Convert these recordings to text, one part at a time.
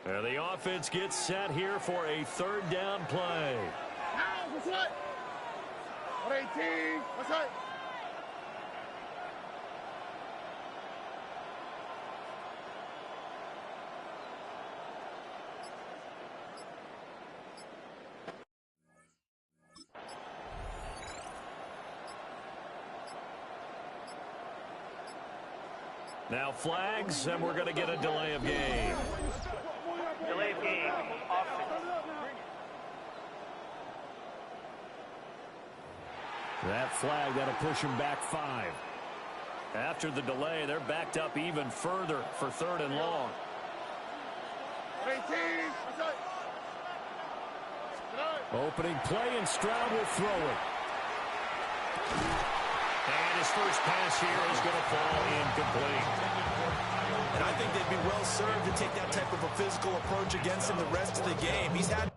And the offense gets set here for a third down play. What's up? 118. What's up? Now flags, and we're going to get a delay of game. Delay of game, offense. That flag, that'll push them back 5. After the delay, they're backed up even further for third and long. 18. What's up? Opening play, and Stroud will throw it. And his first pass here is going to fall incomplete. And I think they'd be well served to take that type of a physical approach against him the rest of the game. He's had...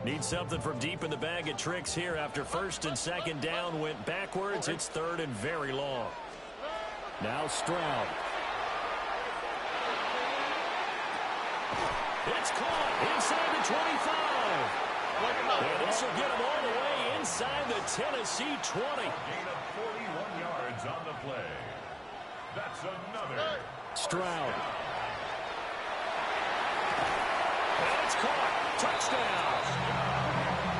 Need something from deep in the bag of tricks here after first and second down went backwards. It's third and very long. Now Stroud. It's caught inside the 25. And this will get him all the way inside the Tennessee 20. Gain of 41 yards on the play. That's another. Stroud. And it's caught. Touchdown.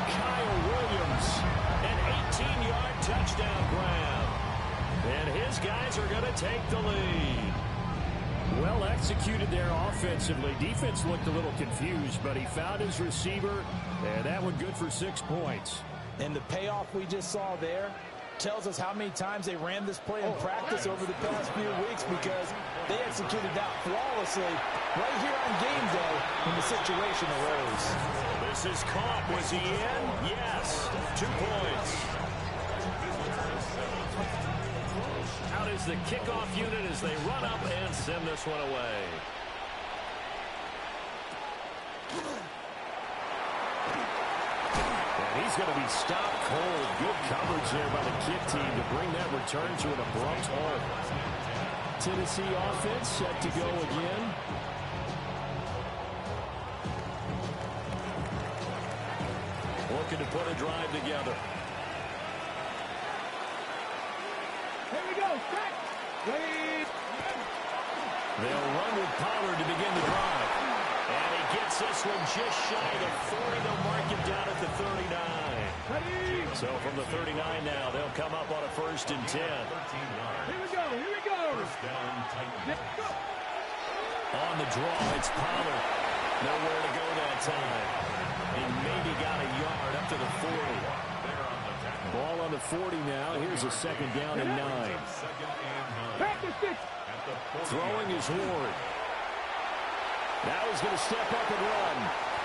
Kyle Williams, an 18-yard touchdown grab. And his guys are going to take the lead. Well executed there offensively. Defense looked a little confused, but he found his receiver, and that one good for 6 points. And the payoff we just saw there tells us how many times they ran this play in practice over the past few weeks, because they executed that flawlessly right here on game day when the situation arose. This is caught. Was he in? Yes. 2 points. Out is the kickoff unit as they run up and send this one away. He's going to be stopped cold. Good coverage there by the kick team to bring that return to an abrupt halt. Tennessee offense set to go again. Looking to put a drive together. Here we go. Back. They'll run with Pollard to begin the drive. And he gets this one just shy of 40. They'll mark him down at the 39. So from the 39 now, they'll come up on a 1st and 10. Here we go. Here we go. First down, Titans. On the draw, it's Pollard. Nowhere to go that time. He maybe got a yard up to the 40. Ball on the 40 now. Here's a second down and 9. Throwing is Ward. Now he's going to step up and run.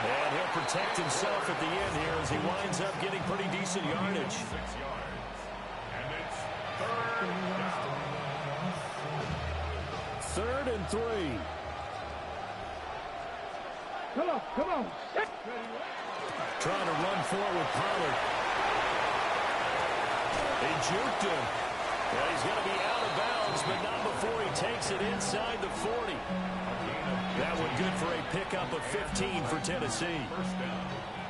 And he'll protect himself at the end here as he winds up getting pretty decent yardage. 6 yards. And it's third down. 3rd and 3. Come on, come on. Trying to run forward, Pollard. They juked him. Well, he's going to be out of bounds, but not before he takes it inside the 40. That one good for a pickup of 15 for Tennessee.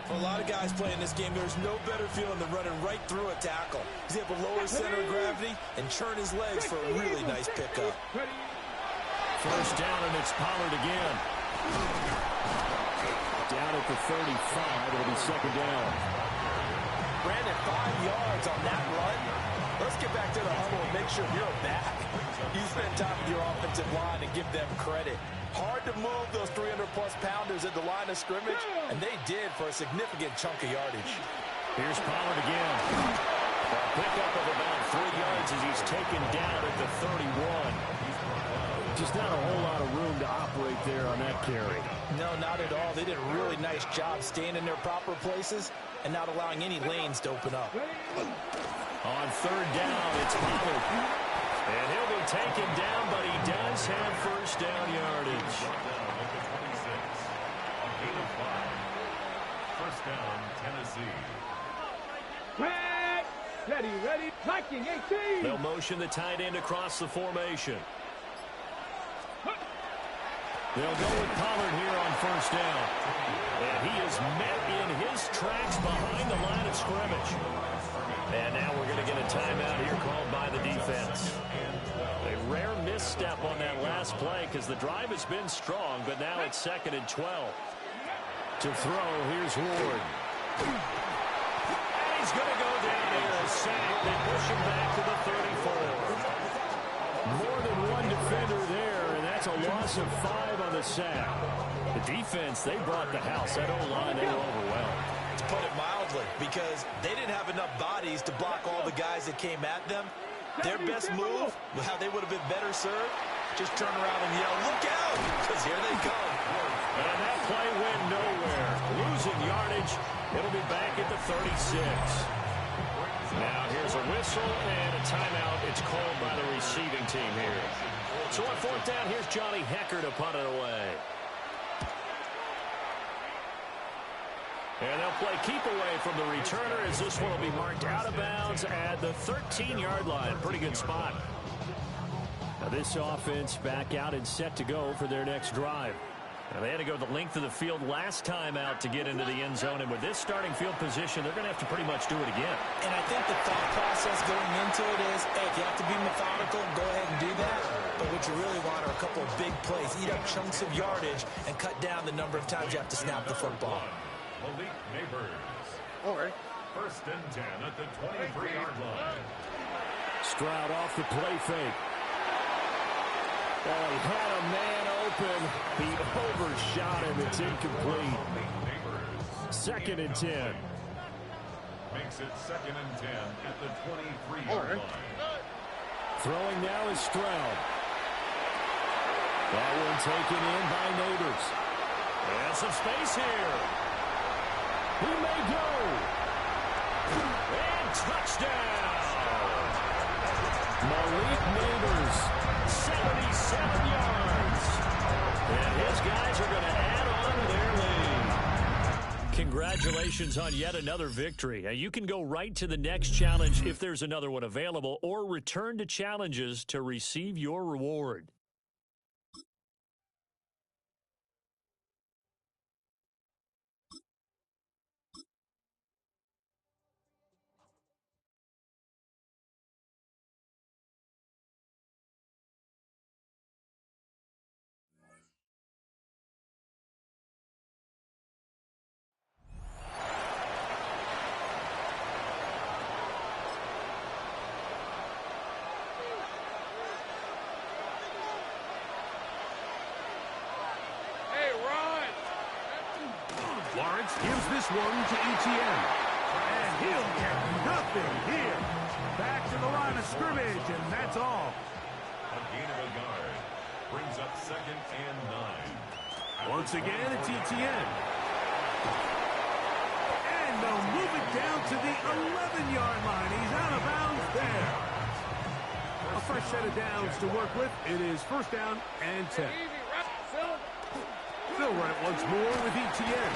For a lot of guys playing this game, there's no better feeling than running right through a tackle. He's able to lower his center of gravity and churn his legs for a really nice pickup. 1st down, and it's Pollard again. Down at the 35. It'll be 2nd down. Brandon, 5 yards on that run. Let's get back to the huddle and make sure you're back. You spend time with your offensive line and give them credit. Hard to move those 300-plus pounders at the line of scrimmage, and they did for a significant chunk of yardage. Here's Pollard again. A pickup of about 3 yards as he's taken down at the 31. Just not a whole lot of room to operate there on that carry. No, not at all. They did a really nice job staying in their proper places and not allowing any lanes to open up. On 3rd down, it's Pollard. And he'll be taken down, but he does have 1st down yardage. 1st down, Tennessee. Ready, Viking 18. They'll motion the tight end across the formation. They'll go with Pollard here on 1st down. And he is met in his tracks behind the line of scrimmage. And now we're going to get a timeout here called by the defense. A rare misstep on that last play because the drive has been strong, but now it's 2nd and 12. To throw, here's Ward. And he's going to go down here a sack. They push him back to the 34. More than one defender there, and that's a loss of 5 on the sack. The defense, they brought the house. That O-line, they were overwhelmed. To put it mildly, because they didn't have enough bodies to block all the guys that came at them. Their best move, how they would have been better served, just turn around and yell, "Look out!" because here they come. And that play went nowhere. Losing yardage. It'll be back at the 36. Now here's a whistle and a timeout. It's called by the receiving team here. So on 4th down, here's Johnny Hecker to punt it away. And they'll play keep away from the returner as this one will be marked out of bounds at the 13-yard line. Pretty good spot. Now this offense back out and set to go for their next drive. Now they had to go the length of the field last time out to get into the end zone. And with this starting field position, they're going to have to pretty much do it again. And I think the thought process going into it is, hey, if you have to be methodical, go ahead and do that. But what you really want are a couple of big plays. Eat up chunks of yardage and cut down the number of times you have to snap the football. Malik Neighbors. All right. 1st and 10 at the 23-yard line. Stroud off the play fake. Oh, he had a man open. He overshot him. It's incomplete. 2nd and 10. Makes it 2nd and 10 at the 23-yard line. Throwing now is Stroud. That one taken in by Neighbors. And some space here. He may go. And touchdown. Malik Neighbors, 77 yards. And his guys are going to add on to their lead. Congratulations on yet another victory. Now, you can go right to the next challenge if there's another one available, or return to challenges to receive your reward. Lawrence gives this one to ETN. And he'll get nothing here. Back to the line of scrimmage, and that's all. A gain of a yard. Brings up 2nd and 9. Once again, it's ETN. And they'll move it down to the 11-yard line. He's out of bounds there. A fresh set of downs to work with. It is 1st down and 10. They'll run it once more with ETN.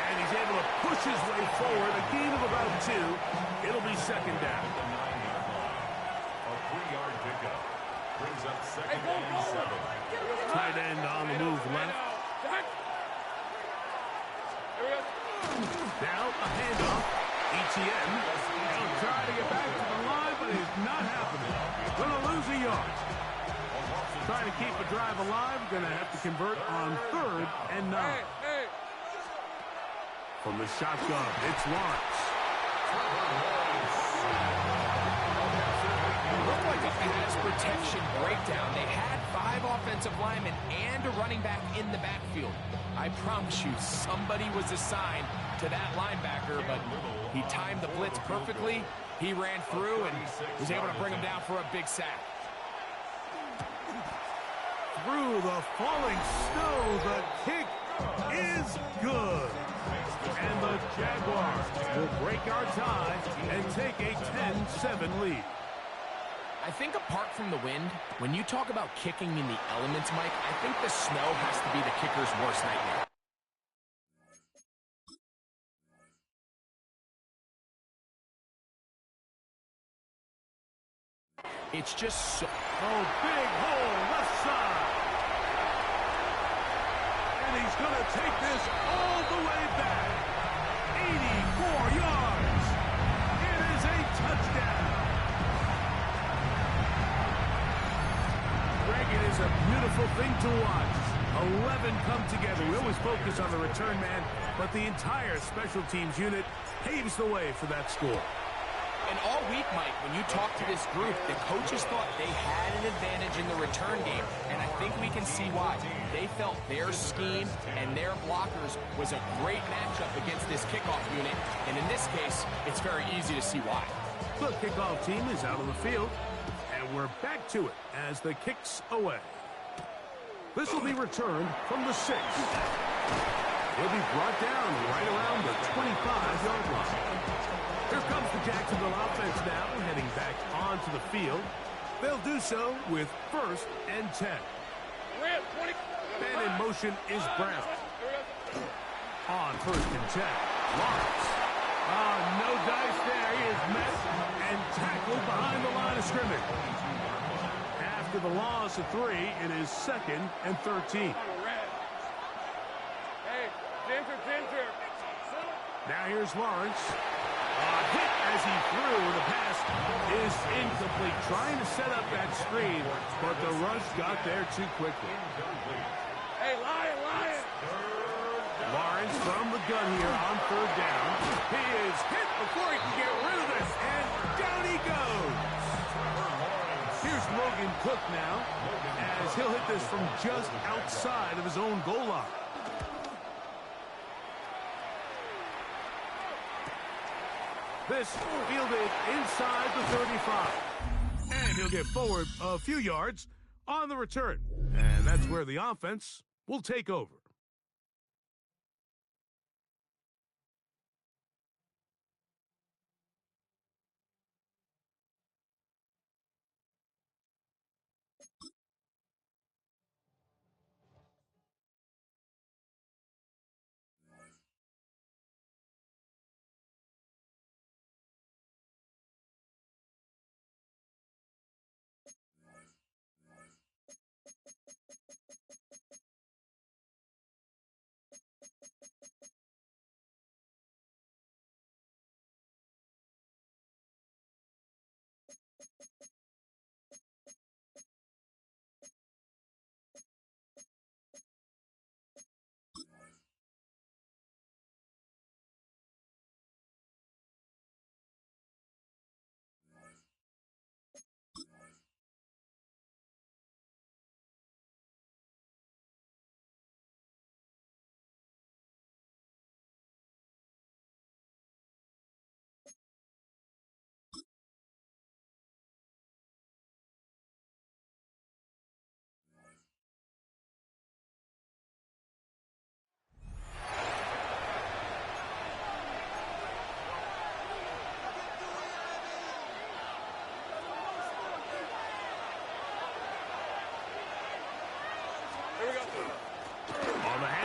And he's able to push his way forward. A gain of about 2. It'll be 2nd down. A 3-yard pickup. Brings up 2nd and 7. Tight end on the move left. Now a handoff. ETN. He'll try to get back to the line, but it's not happening. Going to lose a yard. Trying to keep a drive alive. Going to have to convert on 3rd and 9. From the shotgun, it's Lawrence. Looked like a pass protection breakdown. They had 5 offensive linemen and a running back in the backfield. I promise you, somebody was assigned to that linebacker, but he timed the blitz perfectly. He ran through and was able to bring him down for a big sack. Through the falling snow, the kick is good. And the Jaguars will break our tie and take a 10-7 lead. I think apart from the wind, when you talk about kicking in the elements, Mike, I think the snow has to be the kicker's worst nightmare. It's just so... Oh, big hole, left side. And he's going to take this all the way back. 84 yards. It is a touchdown. Greg, it is a beautiful thing to watch. 11 come together. We always focus on the return man, but the entire special teams unit paves the way for that score. And all week, Mike, when you talk to this group, the coaches thought they had an advantage in the return game, and I think we can see why. They felt their scheme and their blockers was a great matchup against this kickoff unit, and in this case, it's very easy to see why. The kickoff team is out on the field, and we're back to it as the kick's away. This will be returned from the 6. He'll be brought down right around the 25-yard line. Here comes the Jacksonville offense now, heading back onto the field. They'll do so with 1st and 10. And in motion is Brown. On 1st and 10, Lawrence. No dice there. He is met and tackled behind the line of scrimmage. After the loss of 3, it is 2nd and 13. Now here's Lawrence. Hit as he threw. The pass is incomplete. Trying to set up that screen, but the rush got there too quickly. Hey, Lion! Lawrence from the gun here on 3rd down. He is hit before he can get rid of it, and down he goes. Here's Logan Cook now, as he'll hit this from just outside of his own goal line. This fielded inside the 35. And he'll get forward a few yards on the return. And that's where the offense will take over.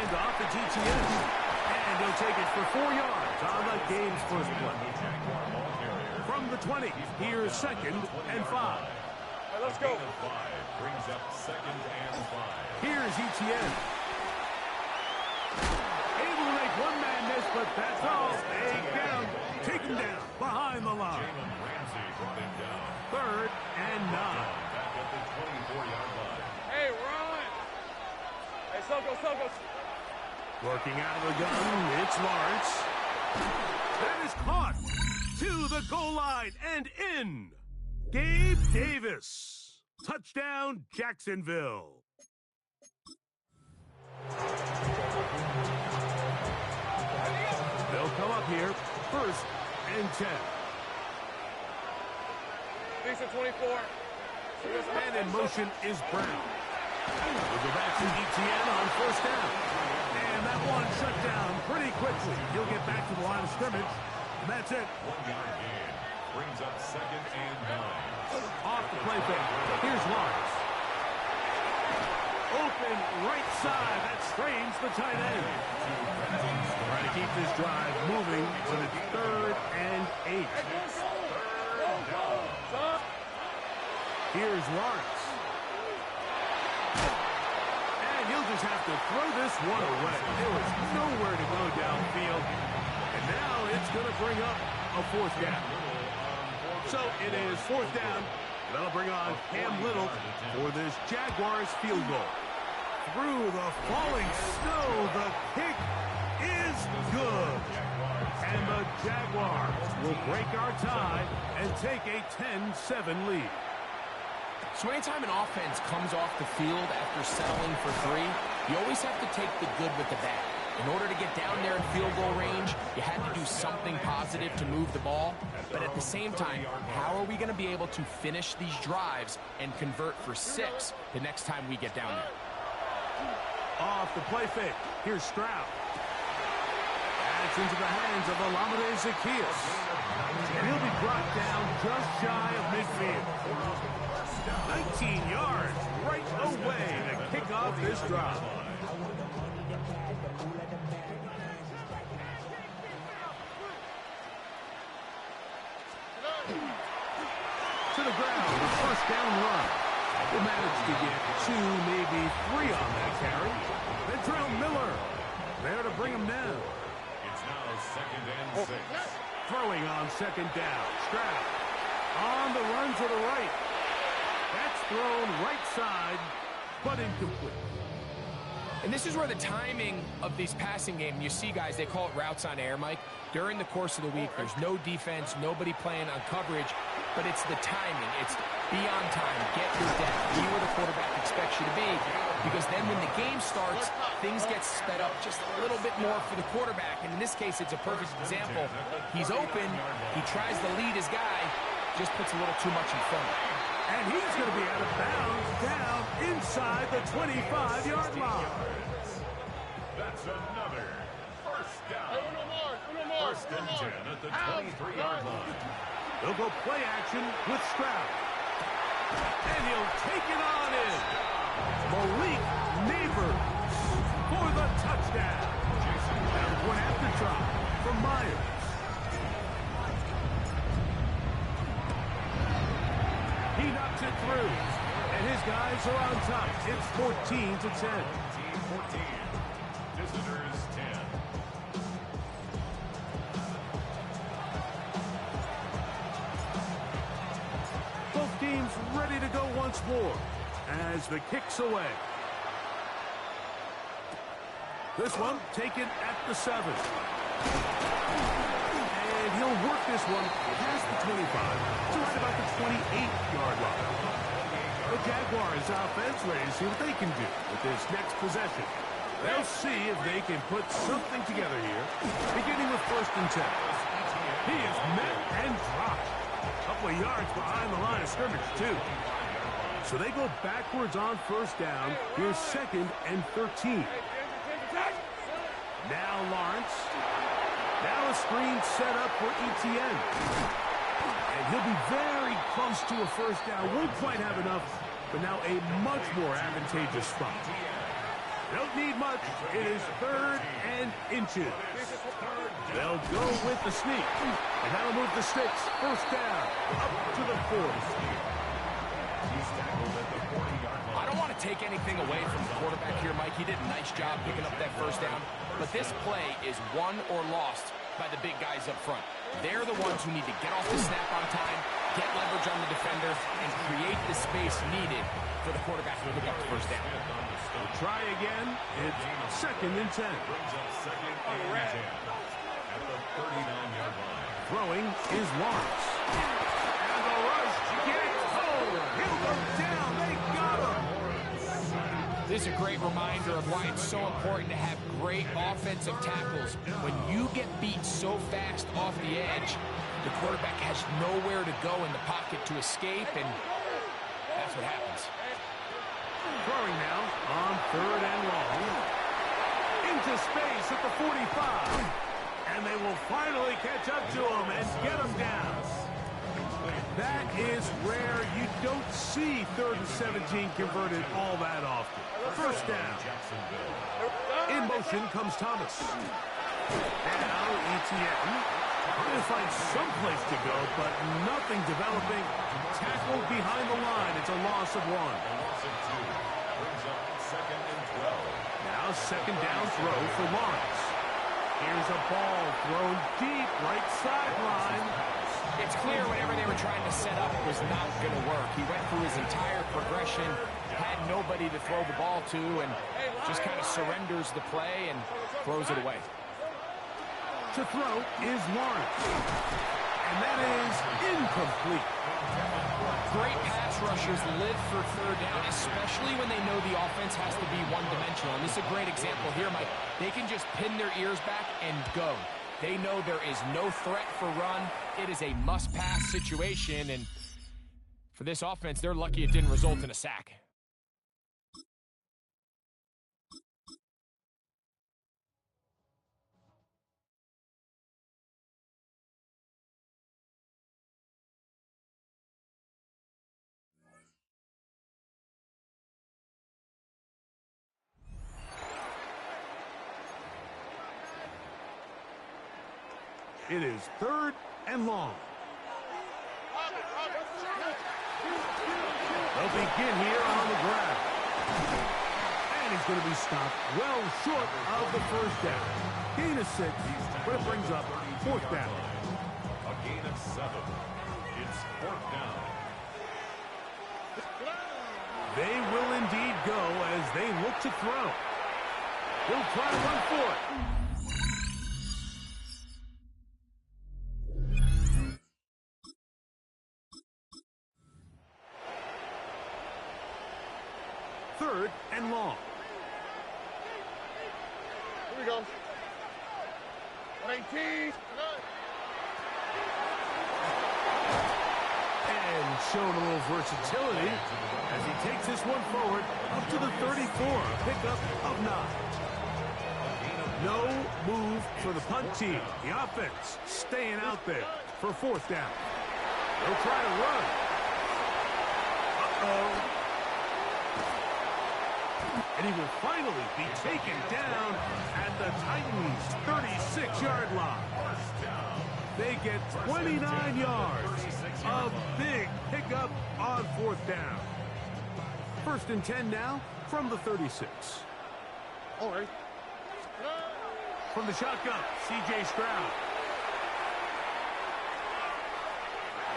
Handoff to GTS. And he'll take it for 4 yards on the game's first play. From the 20, here's 2nd and 5. Hey, let's go. Brings up 2nd and 5. Here's ETN. Able to make one man miss, but that's all. They get him. Take him down behind the line. Jalen Ramsey brought him down. 3rd and 9. Back at the 24-yard line. Hey, run. Hey, Soko. Working out of the gun, it's Lawrence. That is caught to the goal line and in. Gabe Davis. Touchdown, Jacksonville. They'll come up here, 1st and 10. Decent 24. And in motion is Brown. We'll go back to ETN on 1st down. And that one shut down pretty quickly. He'll get back to the line of scrimmage, and that's it. 1-yard gain. Brings up 2nd and 9. Off the play fake. Here's Lawrence. Open right side. That strains the tight end. Trying to keep this drive moving when it's 3rd and 8. Here's Lawrence. And he'll just have to throw this one away. There was nowhere to go downfield. And now it's going to bring up a 4th down. So it is 4th down. That'll bring on Cam Little for this Jaguars field goal. Through the falling snow, the kick is good. And the Jaguars will break our tie and take a 10-7 lead. So anytime an offense comes off the field after settling for 3, you always have to take the good with the bad. In order to get down there in field goal range, you had to do something positive to move the ball. But at the same time, how are we going to be able to finish these drives and convert for 6 the next time we get down there? Off the play fake. Here's Stroud. That's into the hands of Olamide Zaccheaus. And he'll be brought down just shy of midfield. 19 yards right away to kick off this drive. To the ground, the 1st down run. Will manage to get 2, maybe 3 on that carry. Ventrell Miller there to bring him down. It's now 2nd and 6. Throwing on 2nd down. Stroud on the run to the right. That's thrown right side, but incomplete. And this is where the timing of these passing game, you see guys, they call it routes on air, Mike. During the course of the week, there's no defense, nobody playing on coverage, but it's the timing. It's be on time, get your depth, be where the quarterback expects you to be, because then when the game starts, things get sped up just a little bit more for the quarterback. And in this case, it's a perfect example. He's open, he tries to lead his guy, just puts a little too much in front of him. And he's going to be out of bounds down inside the 25-yard line. That's another 1st down. 1st and 10 at the 23-yard line. They'll go play action with Stroud. And he'll take it on in. Malik Neighbors for the touchdown. Down point after drop from Myers. He knocks it through, and his guys are on top. It's 14-10. 14. Visitors 10. Both teams ready to go once more as the kick's away. This one taken at the 7. And he'll work this one past the 25 to right about the 28-yard line. The Jaguars offense ready to see what they can do with this next possession. They'll see if they can put something together here, beginning with 1st and 10. He is met and dropped. A couple of yards behind the line of scrimmage, too. So they go backwards on 1st down. Here's 2nd and 13. Now Lawrence. Now a screen set up for ETN. And he'll be very close to a 1st down. Won't quite have enough, but now a much more advantageous spot. Don't need much. It is 3rd and inches. They'll go with the sneak. And that'll move the sticks. First down. Up to the 40. He's tackled at the 40-yard line. I don't want to take anything away from the quarterback here, Mike. He did a nice job picking up that first down. But this play is won or lost by the big guys up front. They're the ones who need to get off the snap on time, get leverage on the defender, and create the space needed for the quarterback to pick up the first down. We'll try again. It's 2nd and 10. Brings up 2nd and 10 at the 39-yard line. Throwing is Lawrence. And the rush gets home. He'll go down. They got him. This is a great reminder of why it's so important to have great offensive tackles. When you get beat so fast off the edge, the quarterback has nowhere to go in the pocket to escape, and that's what happens. Throwing now on 3rd and long. Into space at the 45. And they will finally catch up to him and get him down. That is rare. You don't see 3rd and 17 converted all that often. First down. In motion comes Thomas. Now ETN. Trying to find some place to go, but nothing developing. Tackled behind the line. It's a loss of 1. Loss of 2. Brings up 2nd and 12. Now 2nd down throw for Lawrence. Here's a ball thrown deep right sideline. It's clear whatever they were trying to set up was not going to work. He went through his entire progression, had nobody to throw the ball to, and just kind of surrenders the play and throws it away. To throw is Lawrence. And that is incomplete. Great pass rushers live for 3rd down, especially when they know the offense has to be one-dimensional. And this is a great example here, Mike. They can just pin their ears back and go. They know there is no threat for run. It is a must-pass situation, and for this offense, they're lucky it didn't result in a sack. It is 3rd and long. They'll begin here on the ground. And he's going to be stopped well short of the first down. Gain of 6, but it brings up 4th down. A gain of 7. It's 4th down. They will indeed go as they look to throw. He'll try to run for it. Third and long. Here we go. 118. And showing a little versatility as he takes this one forward up to the 34. Pickup of 9. No move for the punt team. The offense staying out there for 4th down. They'll try to run. Uh-oh. And he will finally be taken down at the Titans' 36-yard line. They get 29 yards. A big pickup on 4th down. 1st and 10 now from the 36. All right. From the shotgun, C.J. Stroud.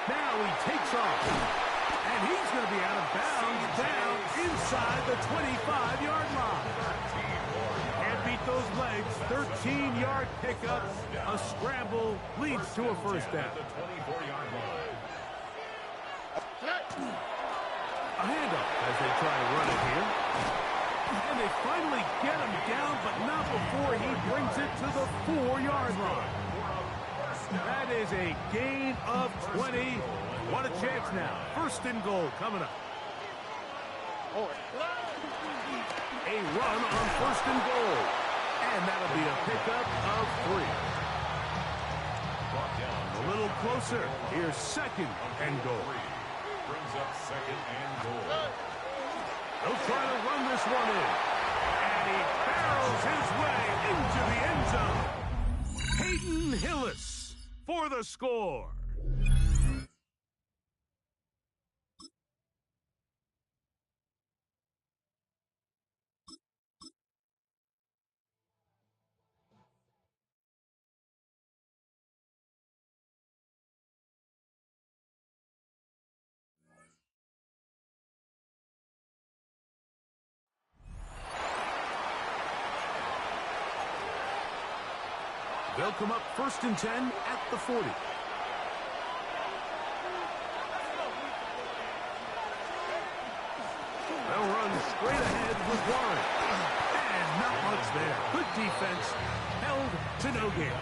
Now he takes off. And he's going to be out of bounds down inside the 25-yard line. Can't beat those legs. 13-yard pickup. A scramble leads to a first down. A handoff as they try to run it here. And they finally get him down, but not before he brings it to the 4-yard line. That is a gain of 20. What a chance now. 1st and goal coming up. A run on 1st and goal. And that'll be a pickup of 3. A little closer. Here's 2nd and goal. Brings up 2nd and goal. They'll try to run this one in. And he barrels his way into the end zone. Peyton Hillis for the score. They'll come up 1st and 10 at the 40. They'll run straight ahead with Warren. And not much there. Good defense. Held to no gain.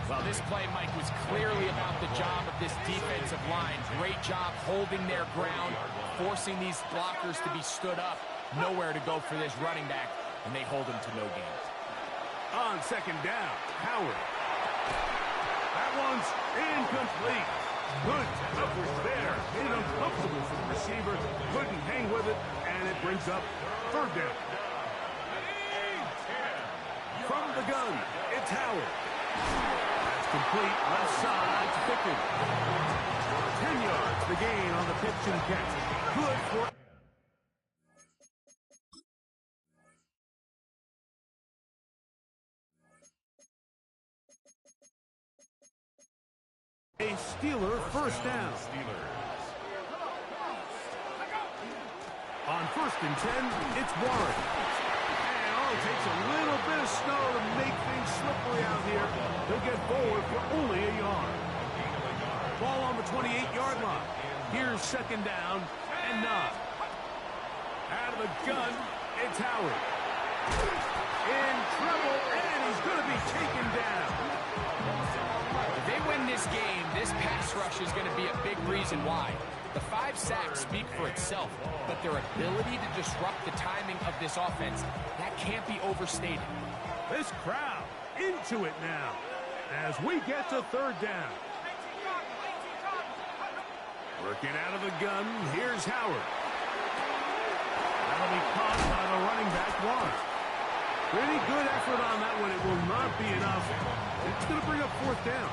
Well, this play, Mike, was clearly about the job of this defensive line. Great job holding their ground, forcing these blockers to be stood up. Nowhere to go for this running back, and they hold him to no gain. On 2nd down, Howard. That one's incomplete. Good coverage there. Made it uncomfortable for the receiver. Couldn't hang with it, and it brings up 3rd down. From the gun, it's Howard. That's complete. Left side to Pickens. 10 yards the gain on the pitch and catch. Good for... A Steeler 1st down. On 1st and 10, it's Warren. And it takes a little bit of snow to make things slippery out here. He'll get forward for only a yard. Ball on the 28-yard line. Here's 2nd down and 9. Out of the gun, it's Howard. In trouble, and he's going to be taken down. If they win this game, this pass rush is going to be a big reason why. The 5 sacks speak for itself, but their ability to disrupt the timing of this offense, that can't be overstated. This crowd into it now as we get to 3rd down. Working out of the gun, here's Howard. That'll be caught by the running back, Warren. Pretty good effort on that one. It will not be enough. It's going to bring up 4th down.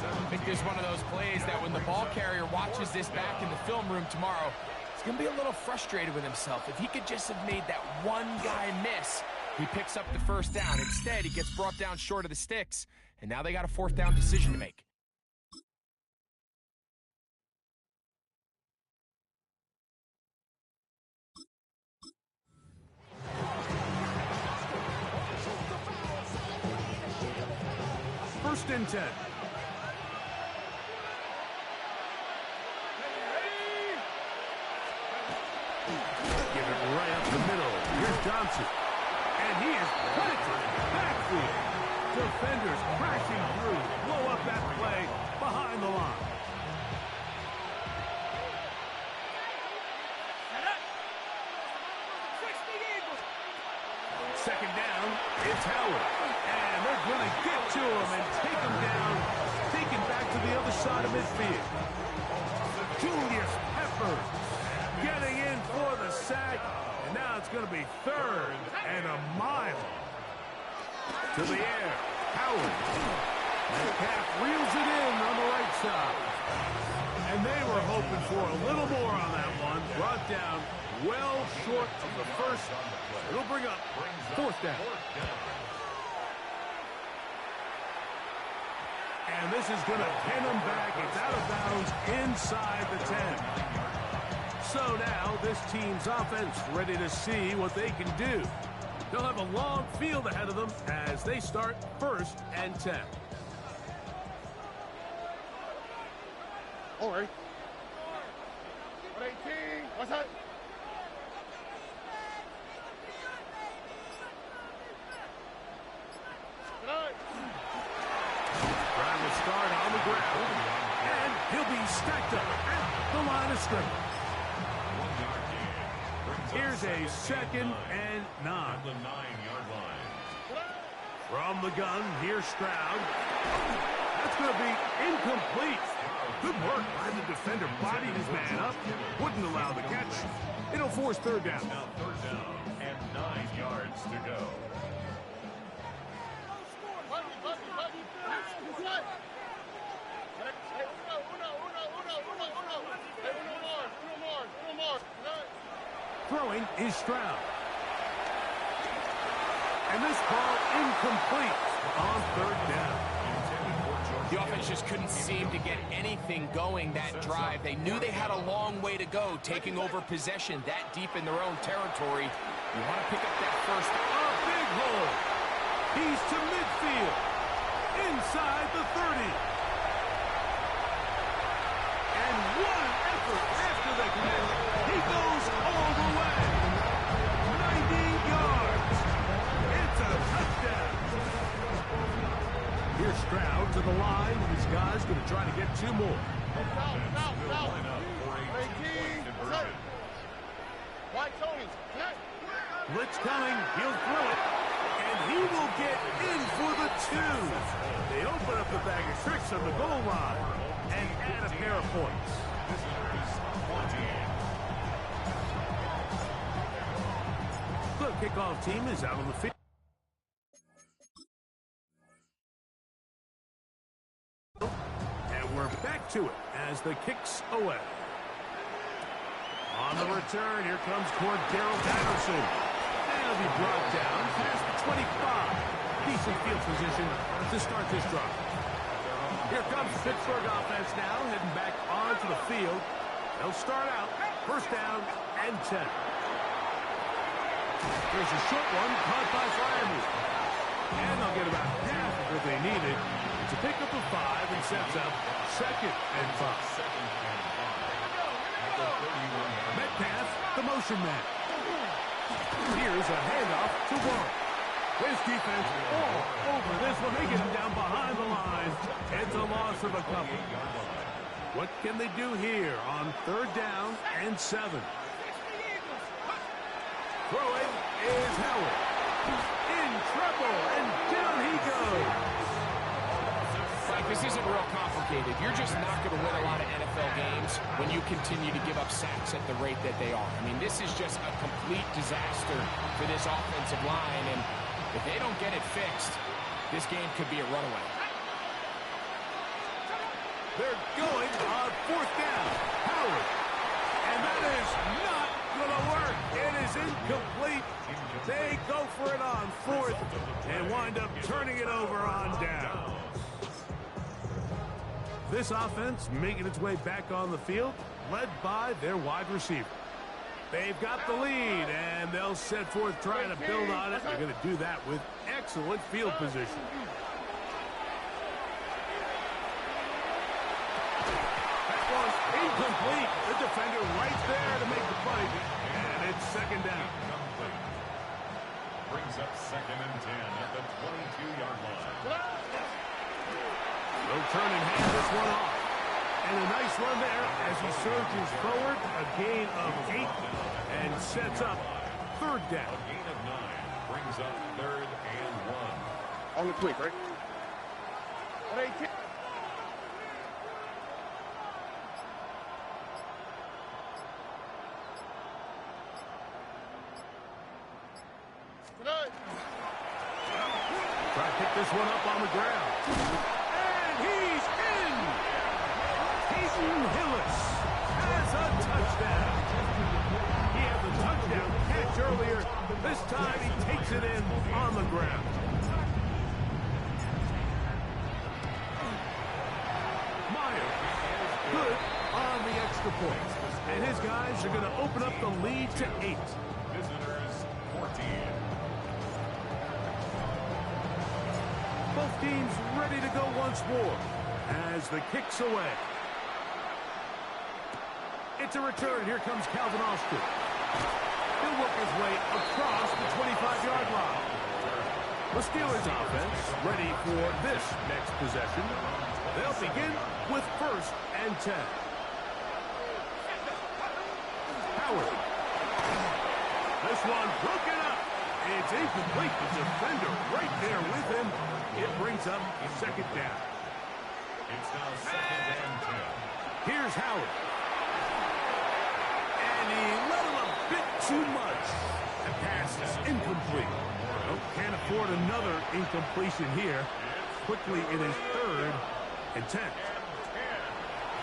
I think this is one of those plays that when the ball carrier watches this back in the film room tomorrow, he's going to be a little frustrated with himself. If he could just have made that one guy miss, he picks up the 1st down. Instead, he gets brought down short of the sticks, and now they got a 4th down decision to make. First and 10. Give it right up the middle. Here's Johnson. And he is planted backfield. Defenders crashing through. Blow up that play behind the line. Second down, it's Howard. And they're going to get to him and take him down. Taken back to the other side of midfield. Julius Peppers getting in for the sack. And now it's going to be 3rd and a mile. To the air, Howard. Metcalf reels it in on the right side. And they were hoping for a little more on that one. Brought down well short of the 1st. It'll bring up 4th down. And this is going to pin them back. It's out of bounds inside the 10. So now this team's offense ready to see what they can do. They'll have a long field ahead of them as they start 1st and 10. All right. 18. What's that? Brown will start on the ground, and he'll be stacked up at the line of scrimmage. Here's a 2nd and 9. The 9-yard line. From the gun, here's Stroud. That's going to be incomplete. Good work by the defender. Bodied his man up. Wouldn't allow the catch. It'll force 3rd down. Now 3rd down and 9. line is Stroud. And this ball incomplete on third down. The offense just couldn't seem to get anything going that drive. They knew they had a long way to go, taking over possession that deep in their own territory. You want to pick up that first. A big hole. He's to midfield. Inside the 30. And what an effort after the catch. He goes all the way. 90 yards. It's a touchdown. Here's Stroud to the line. This guy's going to try to get two more. Blitz coming. He'll throw it. And he will get in for the two. They open up the bag of tricks on the goal line and add a pair of points. The kickoff team is out on the field. And we're back to it as the kick's away. On the return, here comes Cordero Patterson. And he'll be brought down past the 25. Decent field position to start this drive. Here comes the Pittsburgh offense now, heading back onto the field. They'll start out, first down and 10. There's a short one, caught by Fryermuth. And they'll get about half of what they needed. It's a pickup of 5 and sets up second and 5. Metcalf, the motion man. Here's a handoff to Warren. His defense all over this one. They get him down behind the line. It's a loss of a couple. What can they do here on third down and 7? Throwing is Howard. In trouble, and down he goes. Like, this isn't real complicated. You're just not going to win a lot of NFL games when you continue to give up sacks at the rate that they are. I mean, this is just a complete disaster for this offensive line, and if they don't get it fixed, this game could be a runaway. They're going on fourth down. Howard. And that is not going to work. It is incomplete. They go for it on fourth and wind up turning it over on down. This offense making its way back on the field, led by their wide receiver. They've got the lead, and they'll set forth trying to build on it. They're going to do that with excellent field position. That was incomplete. The defender right there to make the play, and it's second down. Brings up second and 10 at the 22-yard line. They'll turn and hand this one off. And a nice run there as he surges forward. A gain of 8 and sets up third down. A gain of 9 brings up third and 1. On the tweak, right? 118. Try to pick this one up on the ground. And he's in! Peyton Hillis has a touchdown. He had the touchdown catch earlier. This time he takes it in on the ground. Meyer, good on the extra point. And his guys are going to open up the lead to 8. Visitors 14. Both teams ready to go once more as the kick's away. It's a return. Here comes Calvin Austin. He'll work his way across the 25-yard line. The Steelers offense ready for this next possession. They'll begin with first and 10. Howard. This one broken up. It's incomplete. The defender right there with him. It brings up second down. It's now second and 10. Here's Howard. And he let him a bit too much. The pass is incomplete. Well, can't afford another incompletion here. Quickly, it is third and 10.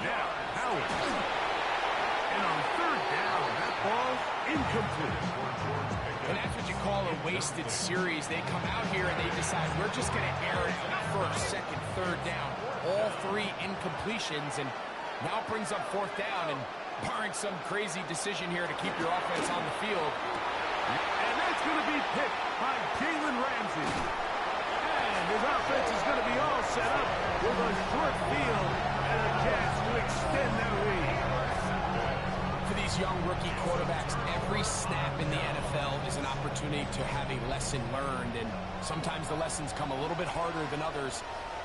Now, Howard. And on third down. That ball incomplete. And that's what you call a wasted series. They come out here and they decide we're just going to air it first, second, third down. All three incompletions, and now it brings up fourth down, and barring some crazy decision here to keep your offense on the field. And that's going to be picked by Jalen Ramsey. And his offense is going to be all set up with a short field and a chance to extend their lead. For these young rookie quarterbacks, every snap in the NFL is an opportunity to have a lesson learned, and sometimes the lessons come a little bit harder than others.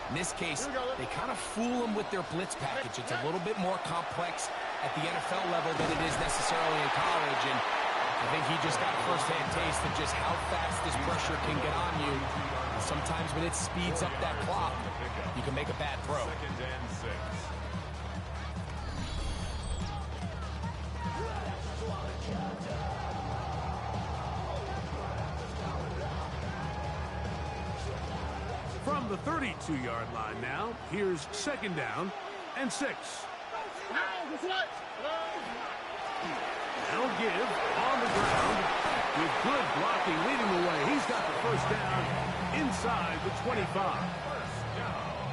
In this case, they kind of fool them with their blitz package. It's a little bit more complex at the NFL level than it is necessarily in college, and I think he just got a first-hand taste of just how fast this pressure can get on you. And sometimes when it speeds up that clock, you can make a bad throw. Second and 6. From the 32-yard line now, here's second down and 6. They'll give on the ground with good blocking leading the way. He's got the first down inside the 25.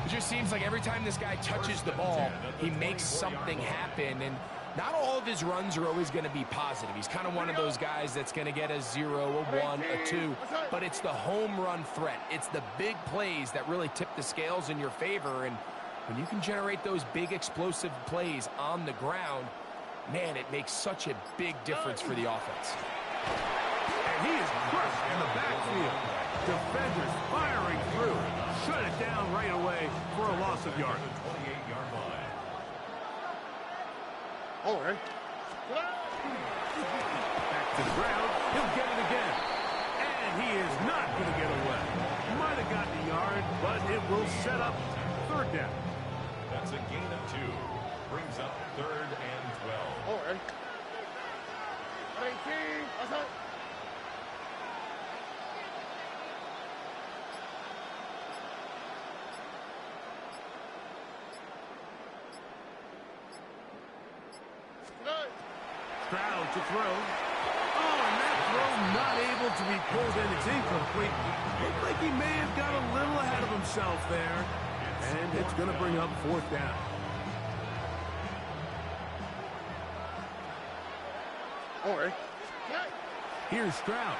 It just seems like every time this guy touches the ball, he makes something happen, and not all of his runs are always going to be positive. He's kind of one of those guys that's going to get a 0, a 1, a 2, but it's the home run threat. It's the big plays that really tip the scales in your favor, and when you can generate those big explosive plays on the ground, man, it makes such a big difference for the offense. And he is crushed in the backfield. Defenders firing through. Shut it down right away for a loss of yardage. 28-yard line. All right. Back to the ground. He'll get it again. And he is not going to get away. Might have gotten a yard, but it will set up third down. That's a gain of 2. Brings up third and 12. All right. 18. Outside. Stroud to throw. Oh, and that throw not able to be pulled in. It's incomplete. Looked like he may have got a little ahead of himself there. And it's going to bring up fourth down. All right. Here's Stroud.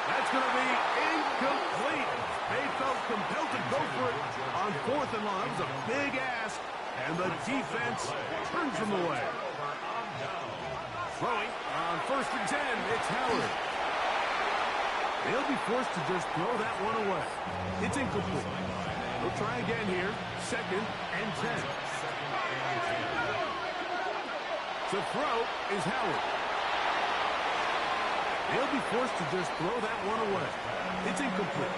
That's going to be incomplete. They felt compelled to go for it on fourth and long. That was a big ask, and the defense turns them away. Throwing on first and 10, it's Howard. They'll be forced to just throw that one away. It's incomplete. They'll try again here. Second and 10. To throw is Howard. They'll be forced to just throw that one away. It's incomplete.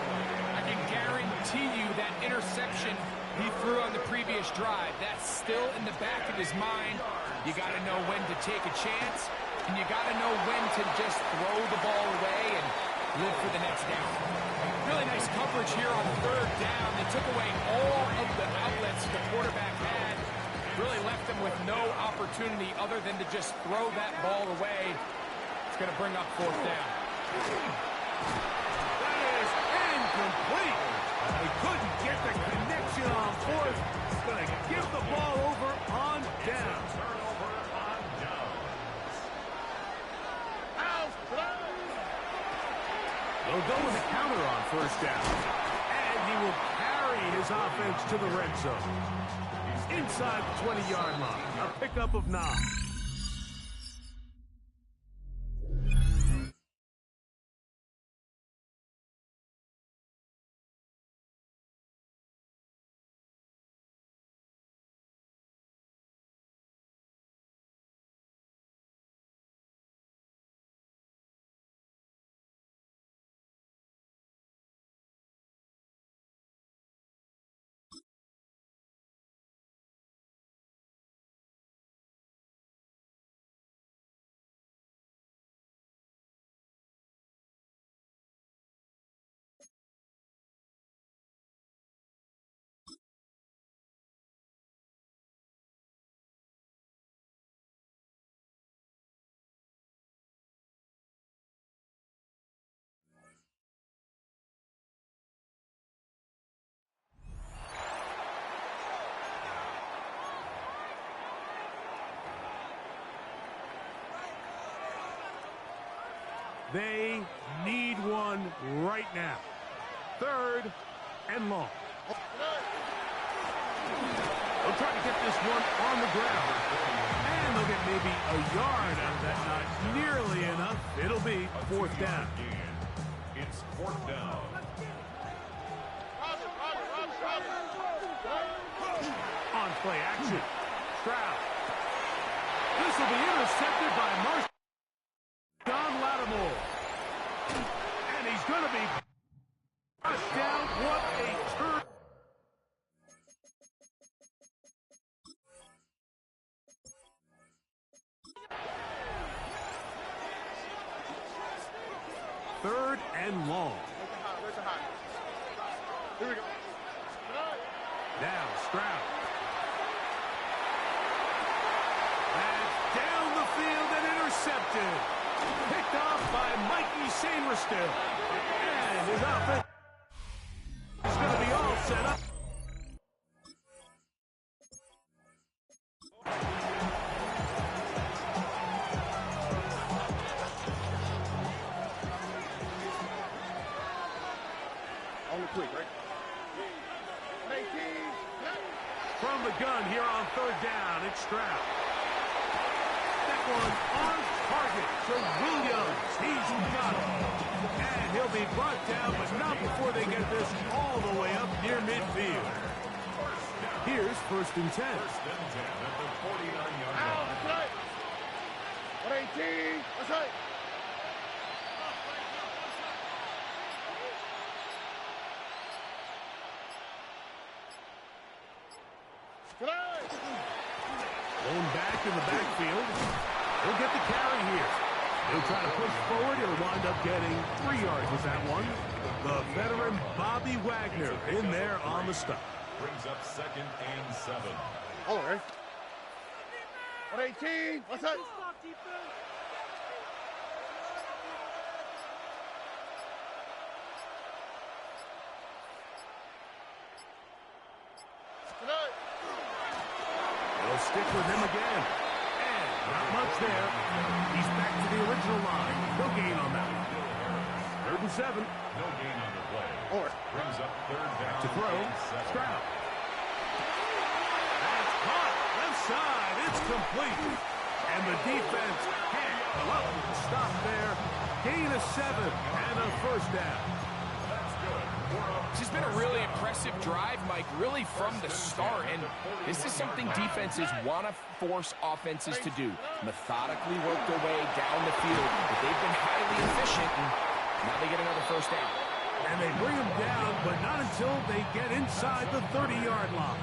I can guarantee you that interception he threw on the previous drive, that's still in the back of his mind. You got to know when to take a chance, and you got to know when to just throw the ball away and live for the next down. Really nice coverage here on third down. They took away all of the outlets the quarterback had. Really left him with no opportunity other than to just throw that ball away. It's going to bring up fourth down. That is incomplete. They couldn't get the connection on fourth. Going to give the ball over on down. Turnover on downs. They'll go with a counter on first down. And he will carry his offense to the red zone. Inside the 20-yard line. A pickup of 9. They need one right now. 3rd and long. They'll try to get this one on the ground. And they'll get maybe a yard out of that. Not nearly enough. It'll be 4th down. It's 4th down. On play action. Stroud. This will be intercepted by John Lattimore. And he's going to be pushed down. What a turn. Third and long. Here we go. Now Stroud. That's down the field and intercepted. Picked off by Mikey Sainristil. And his offense is going to be all set up. Only quick, right? 18. From the gun here on 3rd down, it's Stroud. That one on target to Williams. He's got it. And he'll be brought down, but not before they get this all the way up near midfield. Here's 1st and 10. 1st and 10 at the 49-yard Out, line. that's right. 118. That's right. Going back in the backfield. He'll get the carry here. He'll try to push forward. He'll wind up getting 3 yards with that one. The veteran Bobby Wagner in there on the stop. Brings up 2nd and 7. All right. 118. What's that? They'll stick with him again. And not much there. He's back to the original line. No gain on that one. 3rd and 7. No gain on the play. All right. Brings up 3rd down. To throw. and 7. Stroud. That's caught. Left side. It's complete. And the defense can't come up with the stop there. Gain of 7 and a 1st down. That's good. This has been a really impressive drive, Mike, really from the start. And this is something defenses want to force offenses to do. Methodically work their way down the field. But they've been highly efficient, and now they get another 1st down. And they bring him down, but not until they get inside the 30-yard line.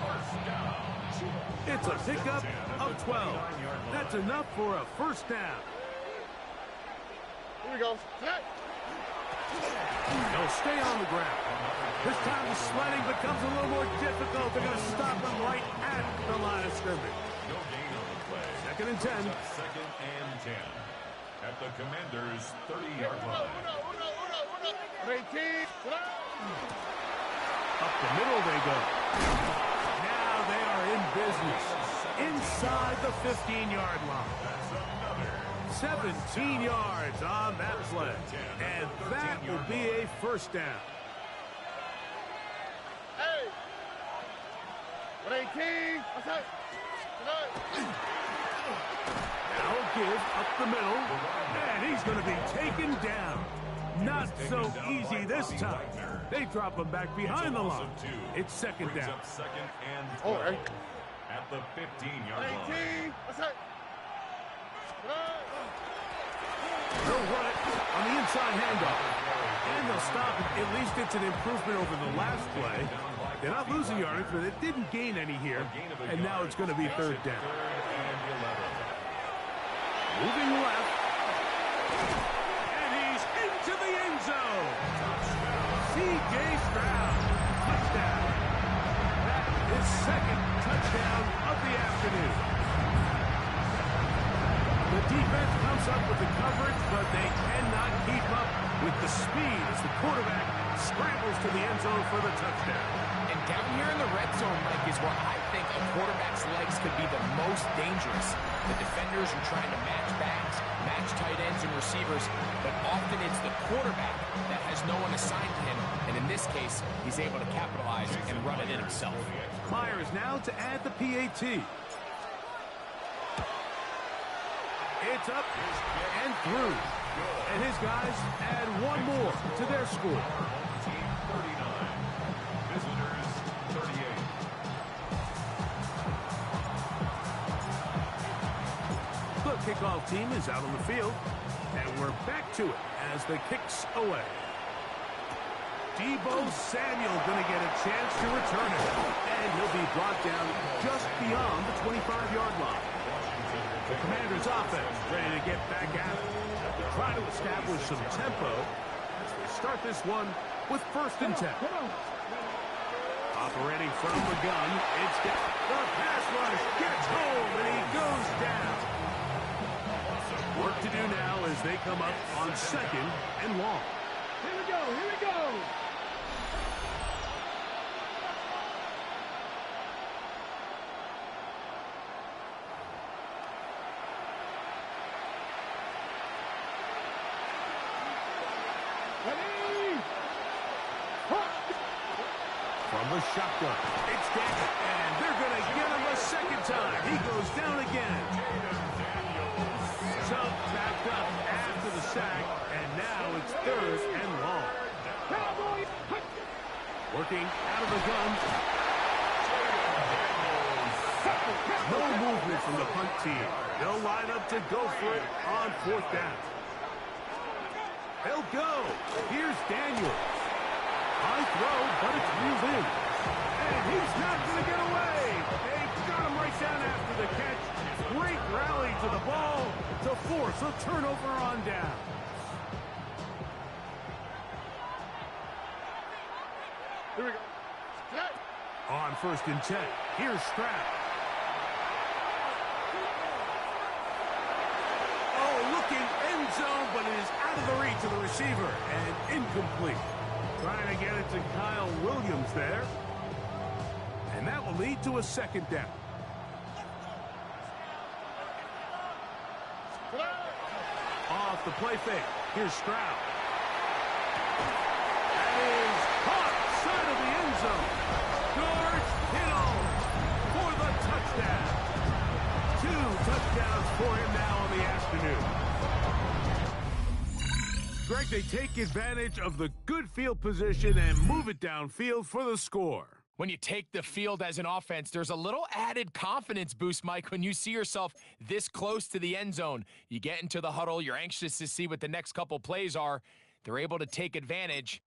It's a pickup of 12. That's enough for a 1st down. Here we go. They'll stay on the ground. This time the sledding becomes a little more difficult. They're going to stop him right at the line of scrimmage. No gain on the play. 2nd and 10. 2nd and 10 at the Commanders' 30-yard line. 118. Up the middle they go. Now they are in business. Inside the 15-yard line. 17 yards on that play. And that will be a 1st down. Hey. 118. What's that? Now give up the middle. And he's going to be taken down. Not so easy this time. They drop him back behind the line. It's 2nd down. 2nd and 12 All right. at the 15-yard line. 118. What's that? They'll run it on the inside handoff. And they'll stop it. At least it's an improvement over the last play. They're not losing yardage, but it didn't gain any here. And now it's going to be 3rd down. 3rd and 11. Moving left. And he's into the end zone. C.J. Stroud. Touchdown. That is 2nd touchdown of the afternoon. The defense comes up with the coverage, but they cannot keep up with the speed as the quarterback scrambles to the end zone for the touchdown. And down here in the red zone, Mike, is where I think a quarterback's legs could be the most dangerous. The defenders are trying to match backs, match match tight ends and receivers, but often it's the quarterback that has no one assigned to him, and in this case, he's able to capitalize and run it in himself. Myers now to add the PAT. It's up and through. And his guys add one more to their score. Team 39. Visitors 38. The kickoff team is out on the field. And we're back to it as the kick's away. Deebo Samuel going to get a chance to return it. And he'll be brought down just beyond the 25-yard line. The Commanders' offense ready to get back at it. To try to establish some tempo as they start this one with 1st and 10. Operating from the gun, it's the pass rush gets home and he goes down. Work to do now as they come up on 2nd and long. Here we go, here we go. From the shotgun, it's Daniel, and they're going to get him a 2nd time. He goes down again. So backed up after the sack, and now it's 3rd and long. Working out of the gun. No movement from the punt team. They'll line up to go for it on 4th down. They'll go. Here's Daniels. High throw, but it's reeled in. And he's not going to get away. They got him right down after the catch. Great rally to the ball to force a turnover on down. Here we go. On 1st and 10, here's Stroud. Oh, looking end zone, but it is out of the reach of the receiver and incomplete. Trying to get it to Kyle Williams there. And that will lead to a 2nd down. Off the play fake. Here's Stroud. That is caught side of the end zone. George Kittle for the touchdown. 2 touchdowns for him now on the afternoon. Greg, they take advantage of the good field position and move it downfield for the score. When you take the field as an offense, there's a little added confidence boost, Mike, when you see yourself this close to the end zone. You get into the huddle, you're anxious to see what the next couple plays are. They're able to take advantage.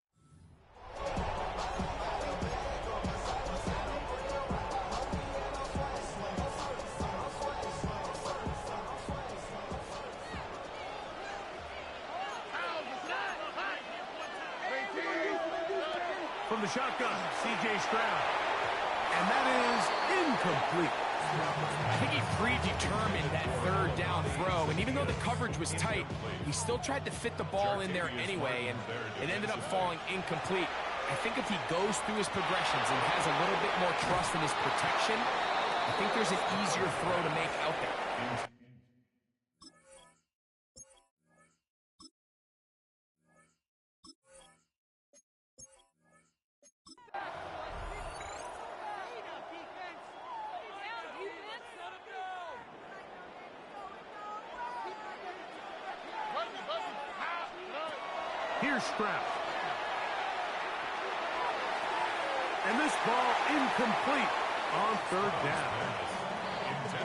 From the shotgun, C.J. Stroud. And that is incomplete. I think he predetermined that 3rd down throw, and even though the coverage was tight, he still tried to fit the ball in there anyway, and it ended up falling incomplete. I think if he goes through his progressions and has a little bit more trust in his protection, I think there's an easier throw to make out there. Here's Stroud. And this ball incomplete on 3rd down.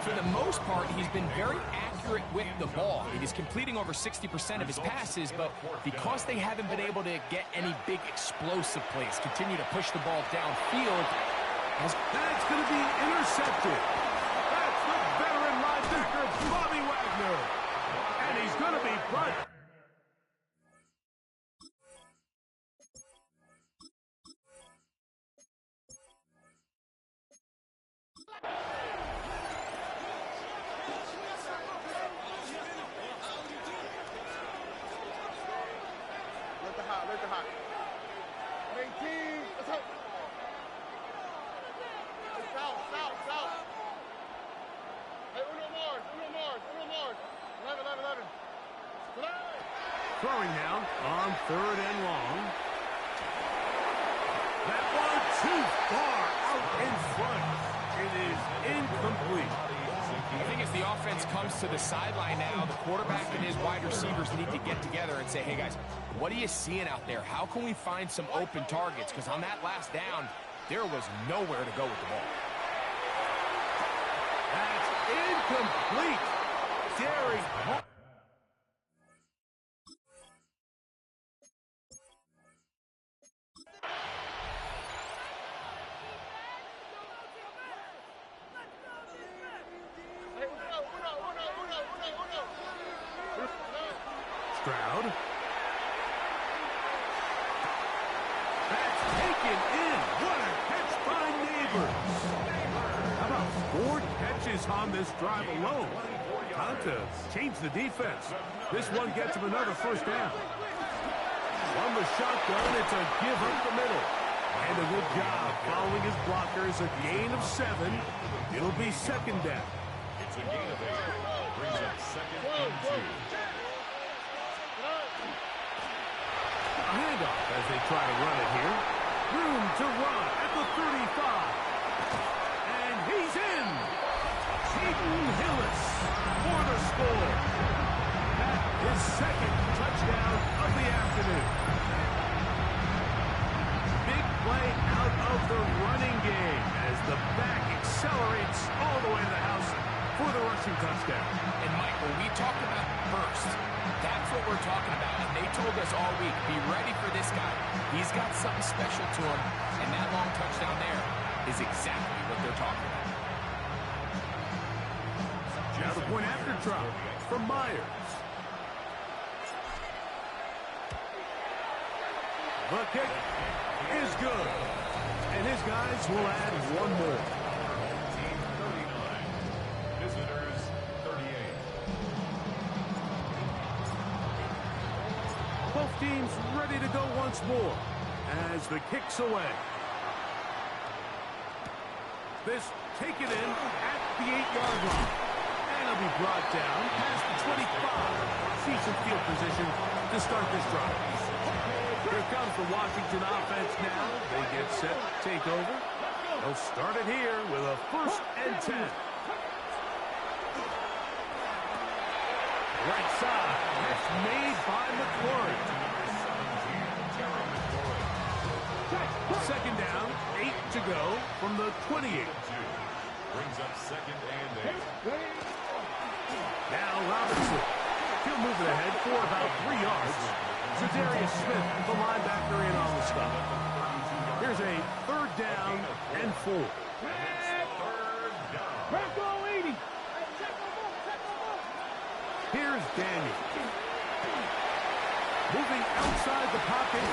For the most part, he's been very accurate with the ball. He's completing over 60% of his passes, but because they haven't been able to get any big explosive plays, continue to push the ball downfield. That's going to be intercepted. That's the veteran linebacker, Bobby Wagner. And he's going to be brought. Let the hot. 18. Let's go. South. Hey, uno more. 11. Throwing now on 3rd and long. That one too far out in front. It is incomplete. I think as the offense comes to the sideline now, the quarterback and his wide receivers need to get together and say, hey, guys, what are you seeing out there? How can we find some open targets? Because on that last down, there was nowhere to go with the ball. That's incomplete. Derrick Henry. Stroud. That's taken in. What a catch by Neighbors. How about 4 catches on this drive alone? Time to change the defense. This one gets him another first down. From the shotgun, it's a give up the middle. And a good job following his blockers. A gain of 7. It'll be 2nd down. It's a gain of 8. Brings up 2nd and 2. A handoff as they try to run it here. Room to run at the 35. And he's in. Jaden Hillis for the score. That is 2nd touchdown of the afternoon. Big play out of the running game as the back accelerates all the way to the house for the rushing touchdown. And, Michael, we talked about burst. That's what we're talking about. And they told us all week, be ready for this guy. He's got something special to him. And that long touchdown there is exactly what they're talking about. Now the point after try from Myers. The kick is good. And his guys will add one more. Team 39. Visitors 38. Both teams ready to go once more as the kick's away. This taken in at the 8-yard line. And it'll be brought down past the 25. See some field position to start this drive. Here comes the Washington offense now. They get set to take over. They'll start it here with a 1st and 10. Right side. That's made by McClaurin. 2nd down, 8 to go from the 28. Brings up 2nd and 8. Now Robinson. He'll move it ahead for about 3 yards. Zadarius Smith, the linebacker, in on the stop. Here's a 3rd down and 4. Here's Daniel. Moving outside the pocket.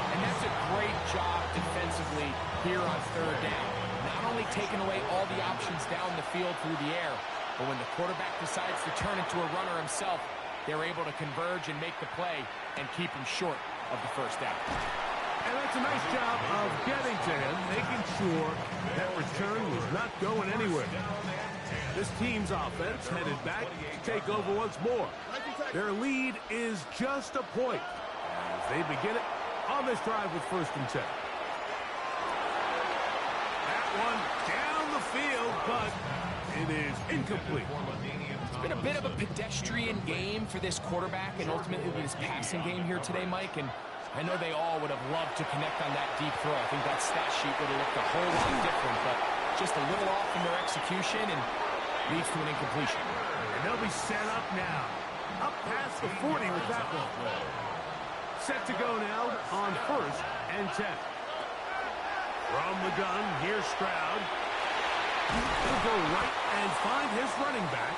And that's a great job defensively here on 3rd down. Not only taking away all the options down the field through the air, but when the quarterback decides to turn into a runner himself, they're able to converge and make the play and keep him short of the 1st down. And that's a nice job of getting to him, making sure that return was not going anywhere. This team's offense headed back to take over once more. Their lead is just a point as they begin it on this drive with 1st and 10. That one down the field, but it is incomplete. It's been a bit of a pedestrian game for this quarterback and ultimately this passing game here today, Mike. And I know they all would have loved to connect on that deep throw. I think that stat sheet would have looked a whole lot different, but just a little off in their execution and leads to an incompletion. And they'll be set up now. Up past the 40 with that one. Set to go now on 1st and 10. From the gun, here's Stroud. He'll go right and find his running back.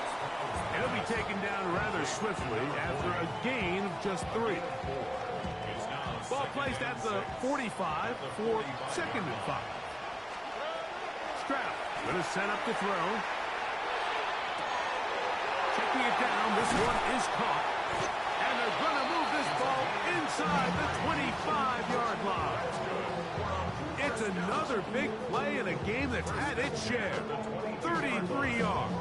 And he'll be taken down rather swiftly after a gain of just 3. Ball placed at the 45 for 2nd and 5. Stroud going to set up to throw. Checking it down. This one is caught. And they're going to move this ball inside the 25-yard line. It's another big play in a game that's had its share. 33 yards.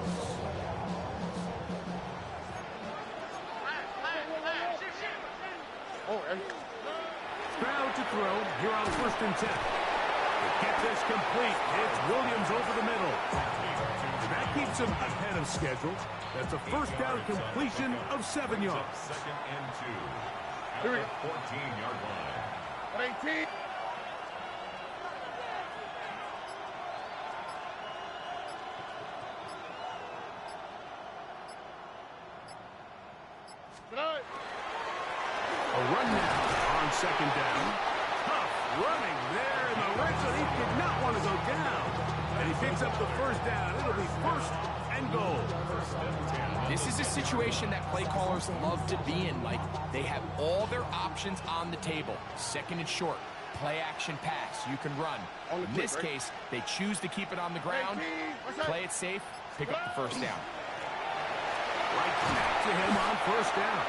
Stroud to throw here on 1st and 10. To get this complete, it's Williams over the middle. That keeps him ahead of schedule. That's a first down completion of 7 yards. 2nd and 2. At the 14-yard line. 18. A run now on 2nd down. Tough running there in the red zone. He did not want to go down. And he picks up the first down. It'll be 1st and goal. This is a situation that play callers love to be in, Mike. They have all their options on the table. 2nd and short, play action pass, you can run. In this case, they choose to keep it on the ground, play it safe, pick up the 1st down. Right back to him on 1st down.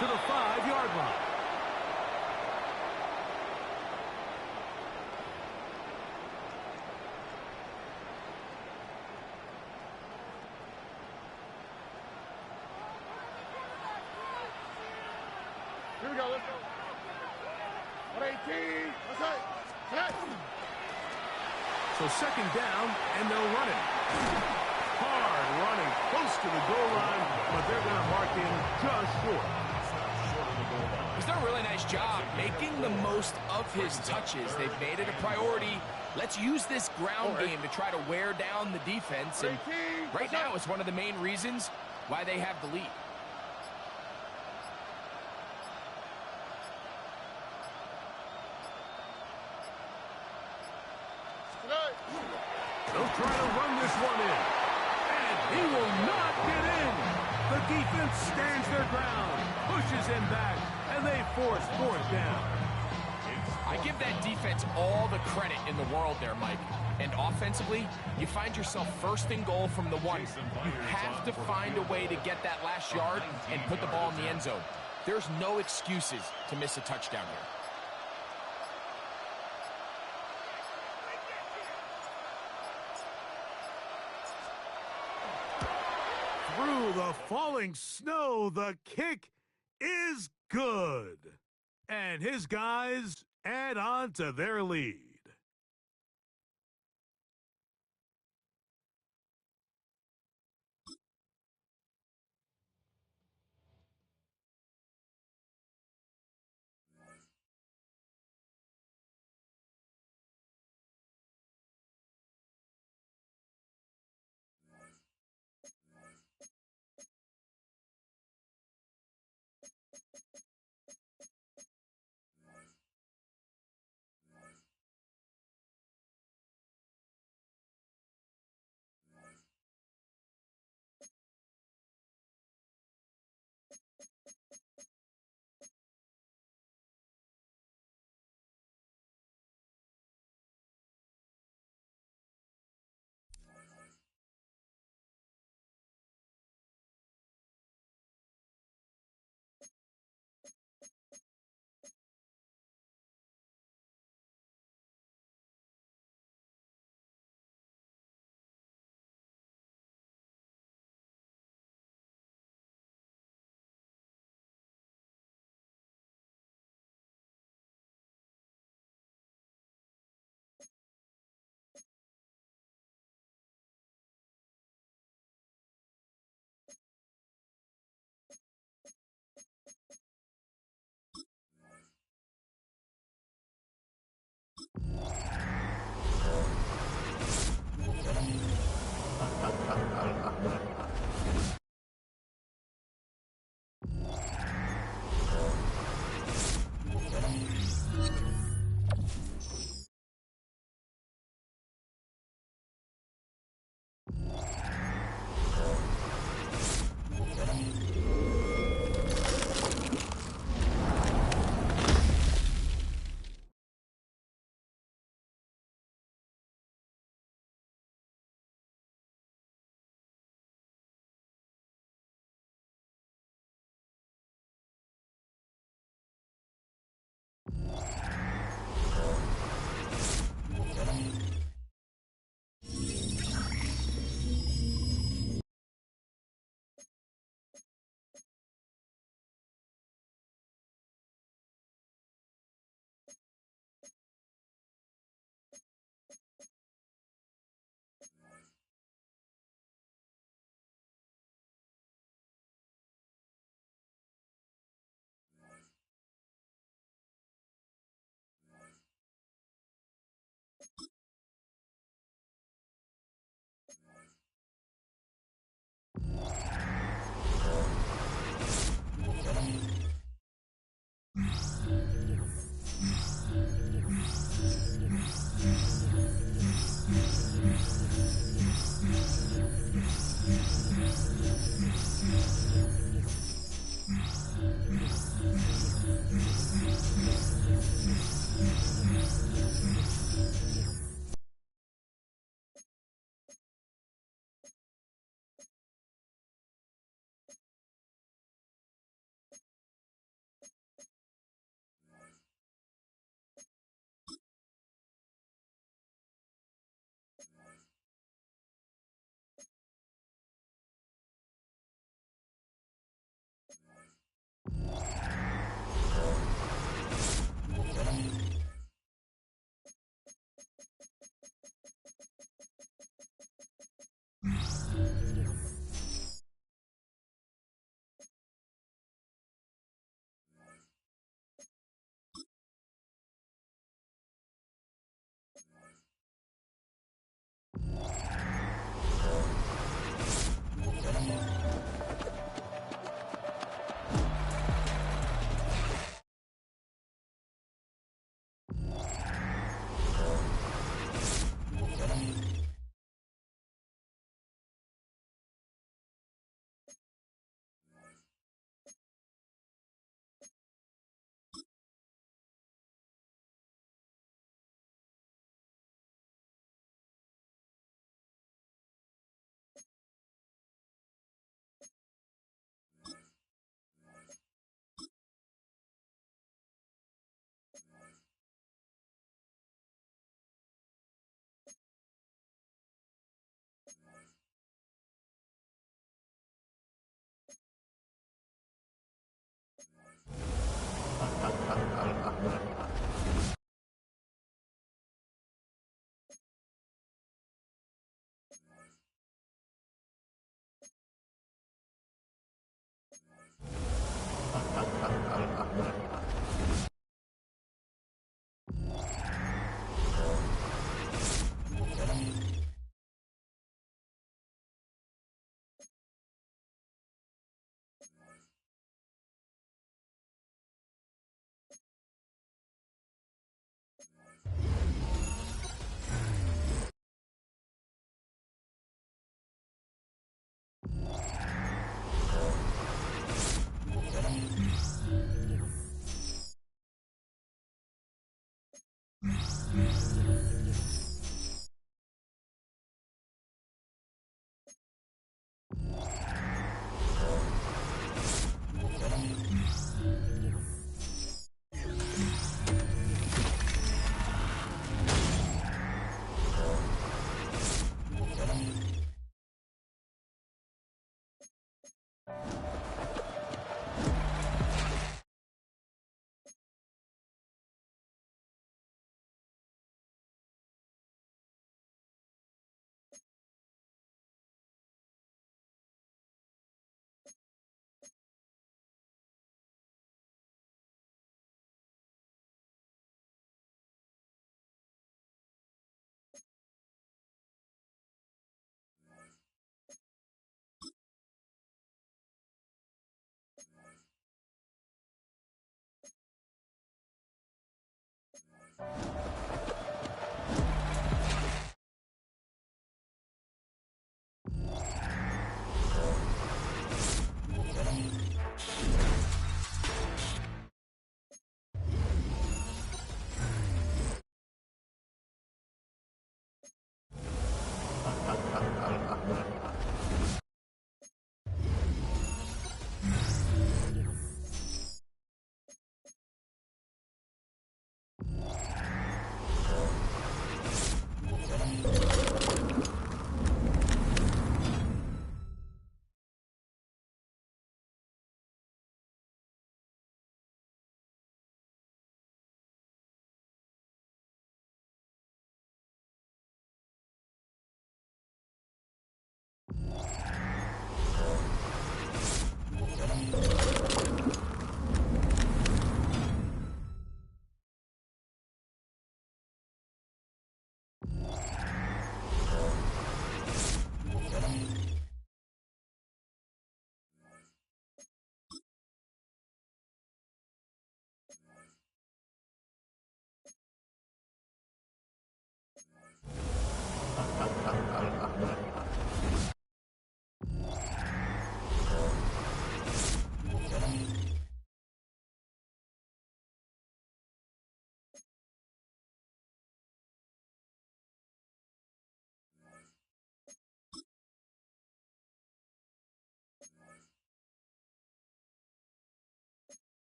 To the 5-yard line. Here we go, let's go. 118. Let's go. So 2nd down, and they'll run it. Hard running, close to the goal line, but they're going to mark him just short. He's done a really nice job making the most of his touches. They've made it a priority. Let's use this ground game to try to wear down the defense. And right now, it's one of the main reasons why they have the lead. They'll try to run this one in. And he will not get in. The defense stands their ground, pushes him back, and they force 4th down. I give that defense all the credit in the world there, Mike. And offensively, you find yourself 1st and goal from the 1. You have to find a way to get that last yard and put the ball in the end zone. There's no excuses to miss a touchdown here. Through the falling snow, the kick is good. And his guys add on to their lead.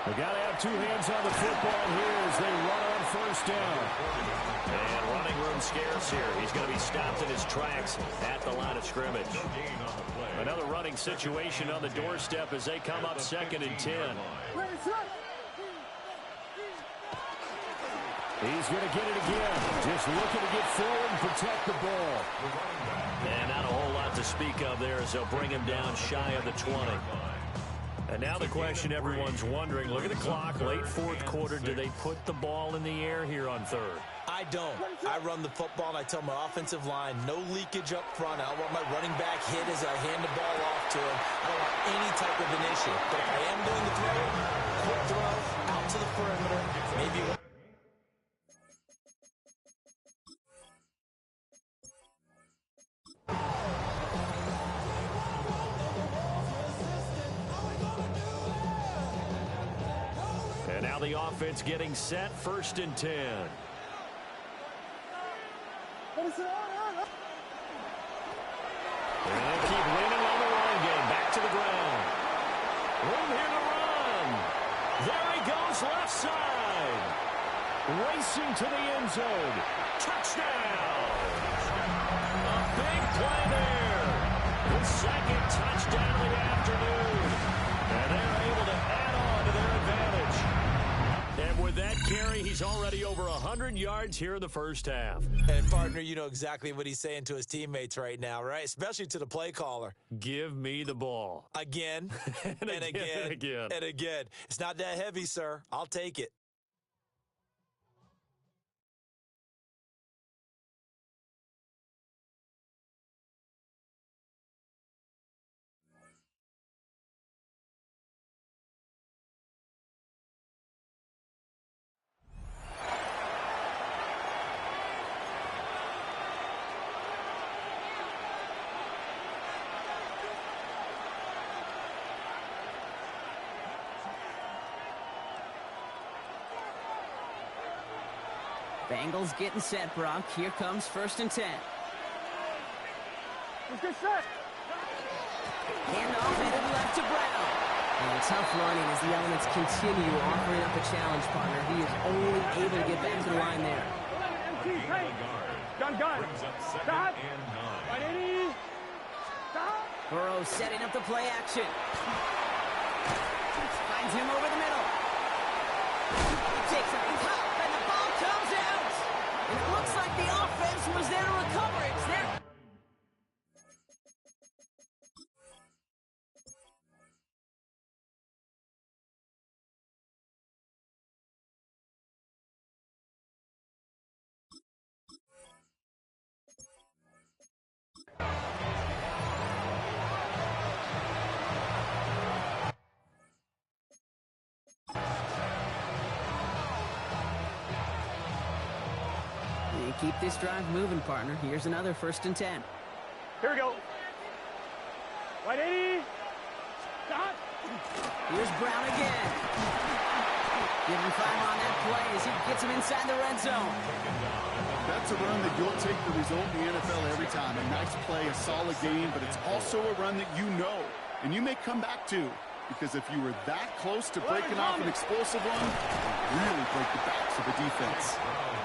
They got to have two hands on the football here as they run on first down. And running room scarce here. He's going to be stopped in his tracks at the line of scrimmage. Another running situation on the doorstep as they come up 2nd and 10. He's going to get it again. Just looking to get forward and protect the ball. And not a whole lot to speak of there as they'll bring him down shy of the 20. And now the question everyone's wondering, look at the clock, late 4th quarter, do they put the ball in the air here on 3rd? I don't. I run the football, and I tell my offensive line, no leakage up front. I don't want my running back hit as I hand the ball off to him. I don't want any type of an issue. But if I am doing the throw, quick throw, out to the perimeter, maybe... And now the offense getting set, 1st and 10. And they'll keep leaning on the run game. Back to the ground. Room here to run. There he goes, left side. Racing to the end zone. Touchdown. A big play there. The 2nd touchdown of the afternoon. And they're able to add on to their advantage. And with that carry, he's already over 100 yards here in the first half. And, partner, you know exactly what he's saying to his teammates right now, right? Especially to the play caller. Give me the ball. Again, and again, and again. and again. It's not that heavy, sir. I'll take it. Bengals getting set, Brock. Here comes 1st and 10. Let's get set. Handoff headed left to Brown. And tough running as the elements continue offering up a challenge, partner. He is only able to get back to the line there. Hey. Gun. Stop. Right, Eddie. Stop. Burrow setting up the play action. Finds him over the middle. He takes a pop, and the ball comes out. And it looks like the offense was there to recover. It's there. Keep this drive moving, partner. Here's another 1st and 10. Here we go. Right, Eddie. Stop. Here's Brown again. Give him 5 on that play as he gets him inside the red zone. That's a run that you'll take the result in the NFL every time. A nice play, a solid game, but it's also a run that you know and you may come back to, because if you were that close to breaking off an explosive one, it really break the backs of the defense.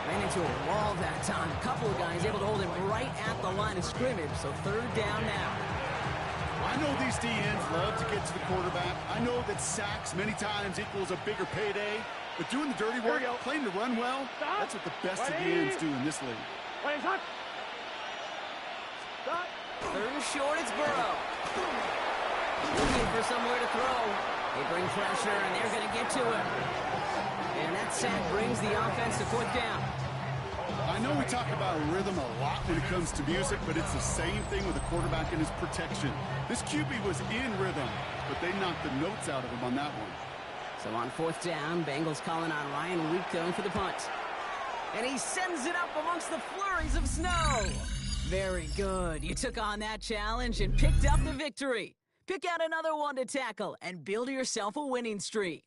Ran into a wall that time. A couple of guys able to hold him right at the line of scrimmage, so 3rd down now. I know these DNs love to get to the quarterback. I know that sacks many times equals a bigger payday, but doing the dirty work, playing to run well, that's what the best of DNs do in this league. Stop. 3rd and short, it's Burrow. Looking for somewhere to throw. They bring pressure, and they're going to get to him. And that sack brings the offense to 4th down. I know we talk about rhythm a lot when it comes to music, but it's the same thing with a quarterback and his protection. This QB was in rhythm, but they knocked the notes out of him on that one. So on 4th down, Bengals calling on Ryan Weekone for the punt. And he sends it up amongst the flurries of snow. Very good. You took on that challenge and picked up the victory. Pick out another one to tackle and build yourself a winning streak.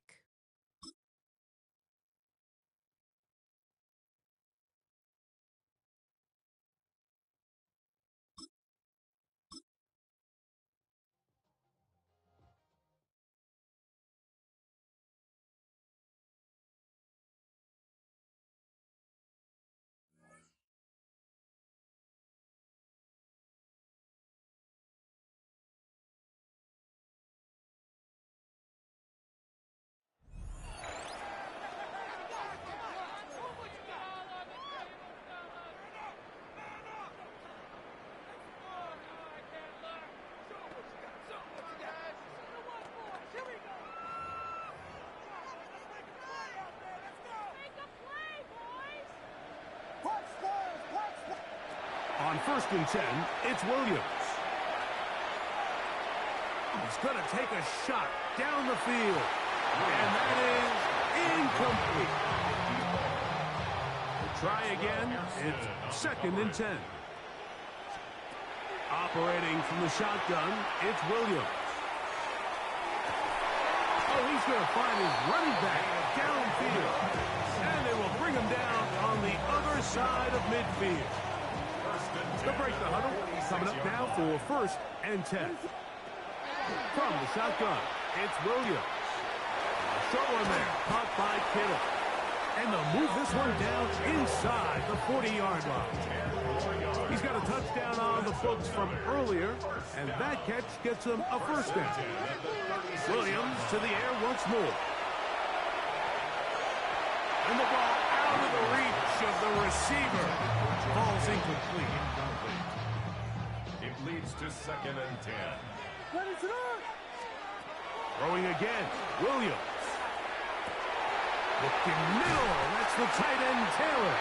On 1st and 10, it's Williams. He's going to take a shot down the field. And that is incomplete. We'll try again. It's 2nd and 10. Operating from the shotgun, it's Williams. Oh, he's going to find his running back downfield. And they will bring him down on the other side of midfield. They'll break the huddle. Coming up now for 1st and 10. From the shotgun, it's Williams. Short one there, caught by Kittle. And they'll move this one down inside the 40-yard line. He's got a touchdown on the books from earlier, and that catch gets him a 1st down. Williams to the air once more. And the ball out of the reach of the receiver. Ball's incomplete. It leads to 2nd and 10. Throwing again, Williams. Looking middle, that's the tight end, Taylor.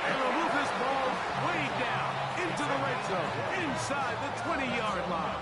And they'll move this ball way down into the red zone, inside the 20-yard line.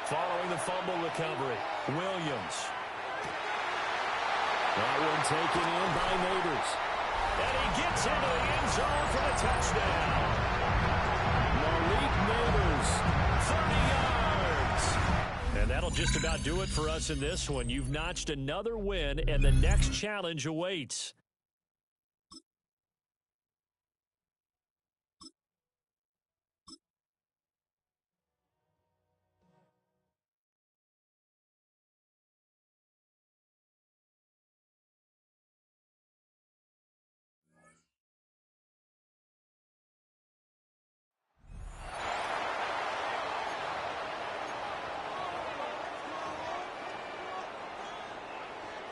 Following the fumble recovery, Williams. That one taken in by Neighbors. And he gets into the end zone for the touchdown. Malik Neighbors, 30 yards. And that'll just about do it for us in this one. You've notched another win, and the next challenge awaits.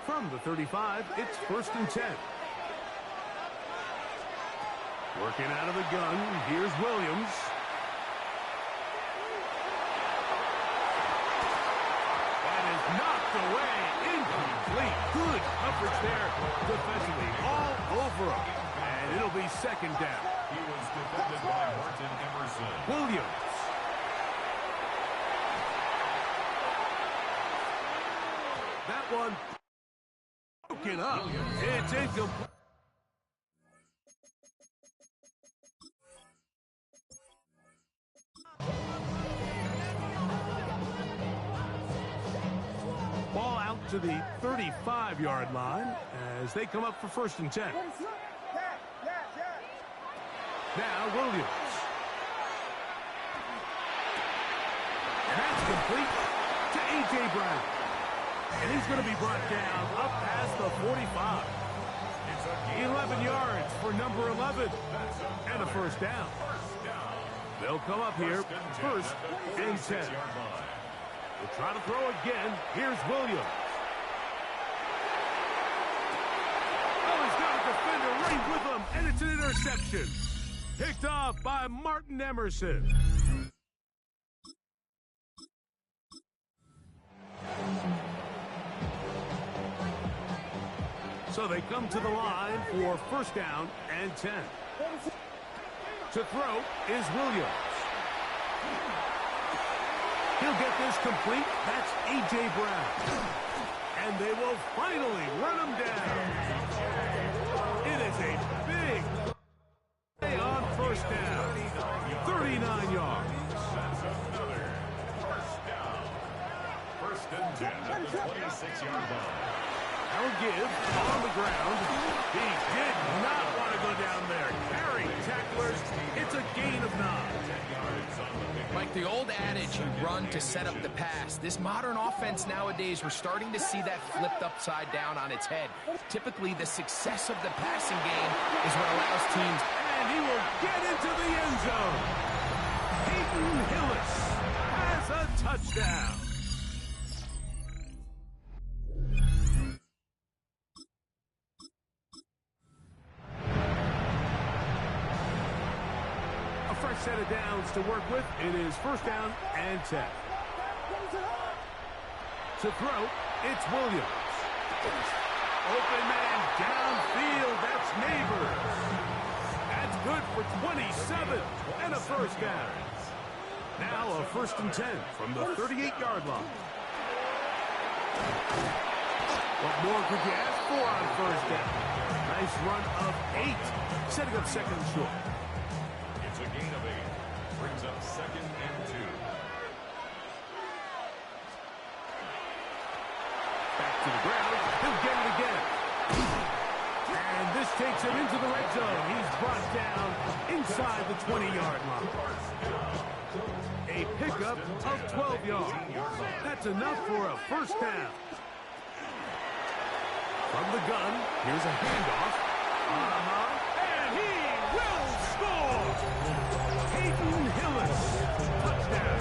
From the 35, it's 1st and 10. Working out of the gun, here's Williams. That is knocked away, incomplete. Good coverage there defensively, all over him. And it'll be 2nd down. He was defended by Martin Emerson. Williams. That one broken up. It's incomplete. Ball out to the 35-yard line as they come up for 1st and 10. Now Williams. And that's complete to A.J. Brown. And he's going to be brought down up past the 45. 11 yards for number 11. And a 1st down. They'll come up here 1st and 10. We'll try to throw again. Here's Williams. Oh, he's got a defender right with him. And it's an interception. Picked off by Martin Emerson. So they come to the line for 1st down and 10. To throw is Williams. He'll get this complete. That's A.J. Brown. And they will finally run him down. It is a big play on 1st down. 39 yards. That's another 1st down. 1st and 10 at the 26-yard line. I'll give on the ground. He did not want to go down there. Carry tacklers. It's a gain of 9. Like the old adage, you run to set up the pass. This modern offense nowadays, we're starting to see that flipped upside down on its head. Typically, the success of the passing game is what allows teams. And he will get into the end zone. Peyton Hillis has a touchdown. A fresh set of downs to work with. It is first down and 10. To throw, it's Williams. Open man downfield. That's Neighbors. That's good for 27 and a first down. Now a first and 10 from the 38-yard line. What more could you ask for on first down? Nice run of 8, setting up second and short. It's a gain of 8. Brings up second and 2. Back to the ground. He'll get it again. And this takes him into the red zone. He's brought down inside the 20-yard line. A pickup of 12 yards. That's enough for a first down. From the gun, here's a handoff. And he will score! Peyton Hillis, touchdown.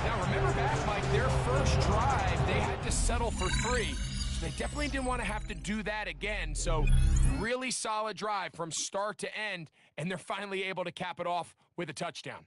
Now remember back, Mike, their first drive, they had to settle for 3. So they definitely didn't want to have to do that again. So really solid drive from start to end, and they're finally able to cap it off with a touchdown.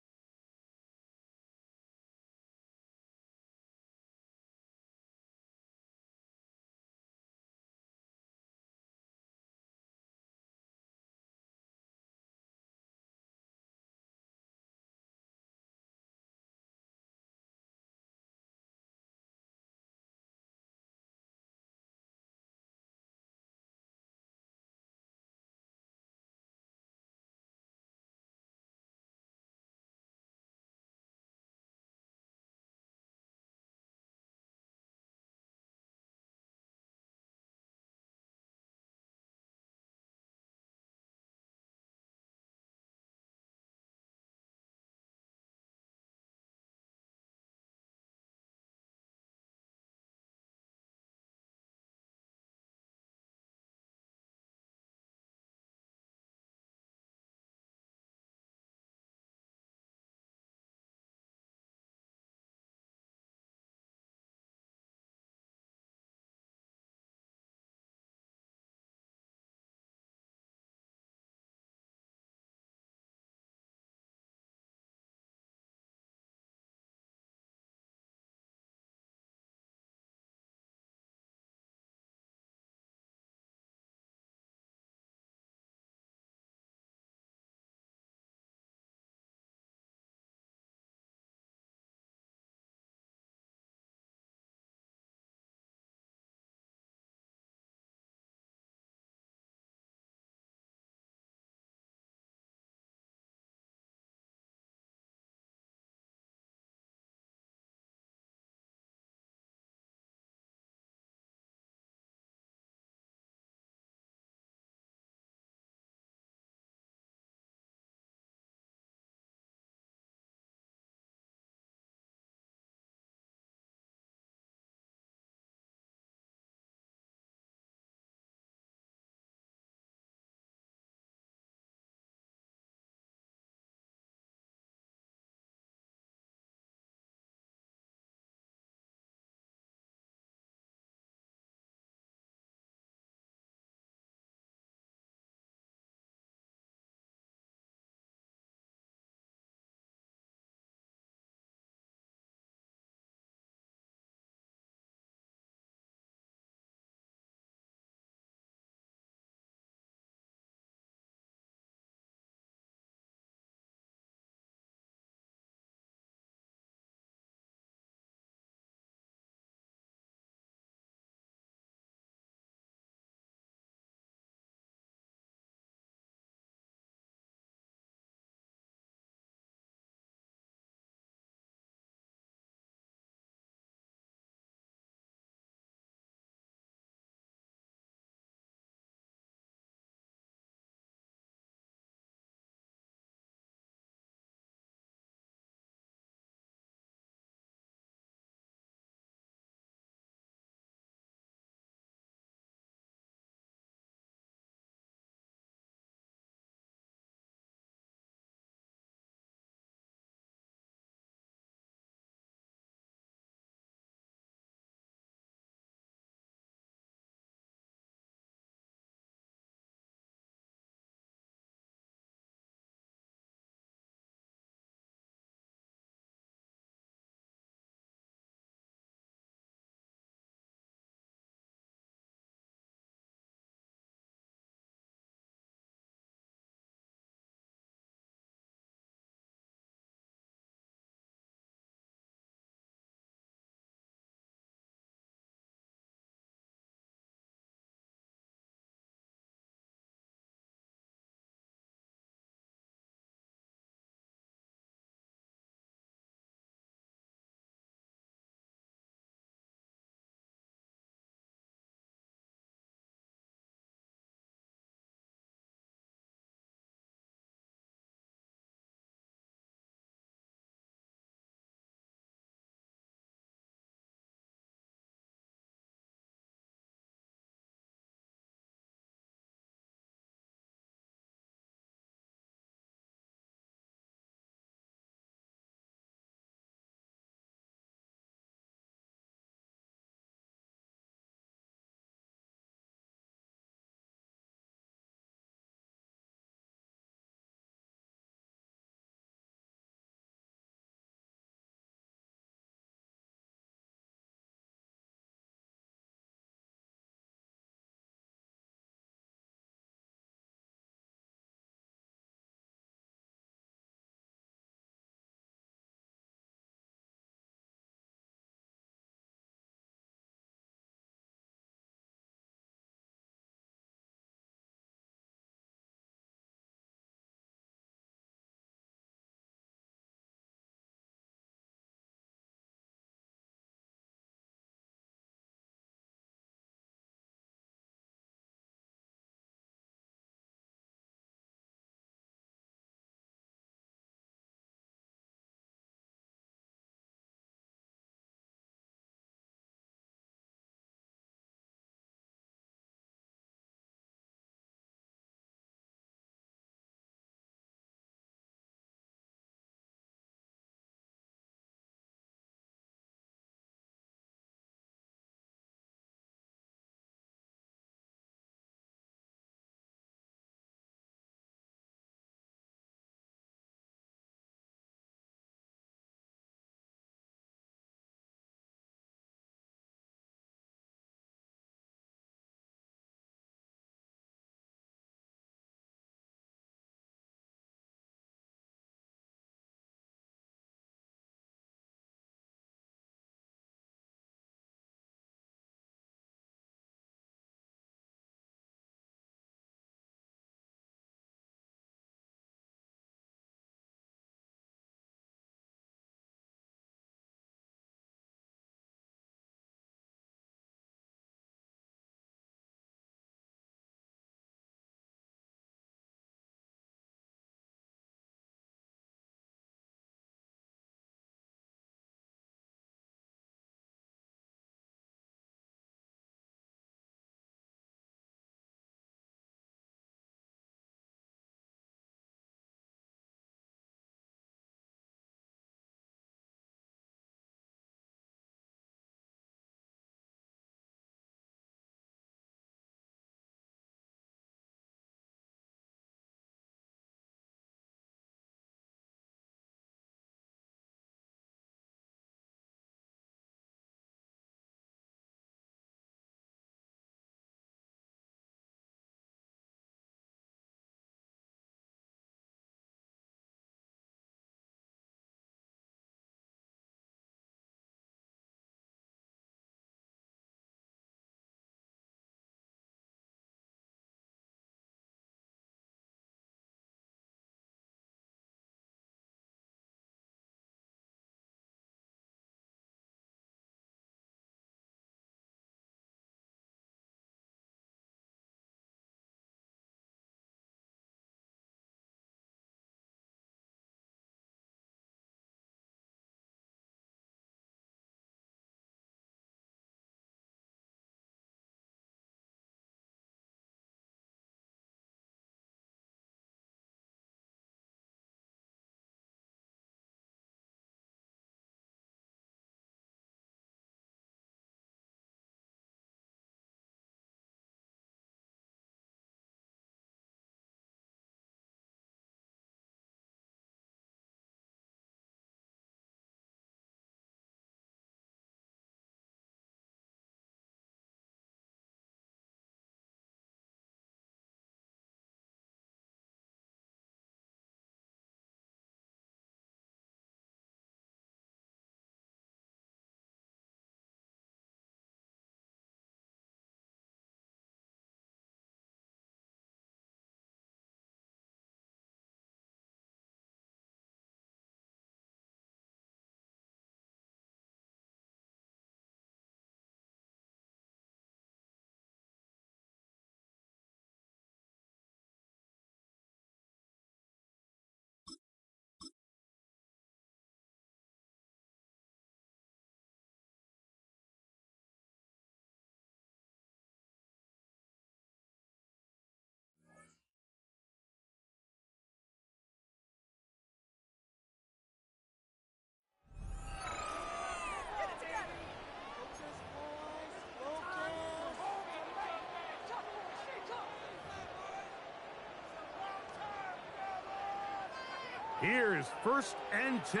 Here's 1st and 10.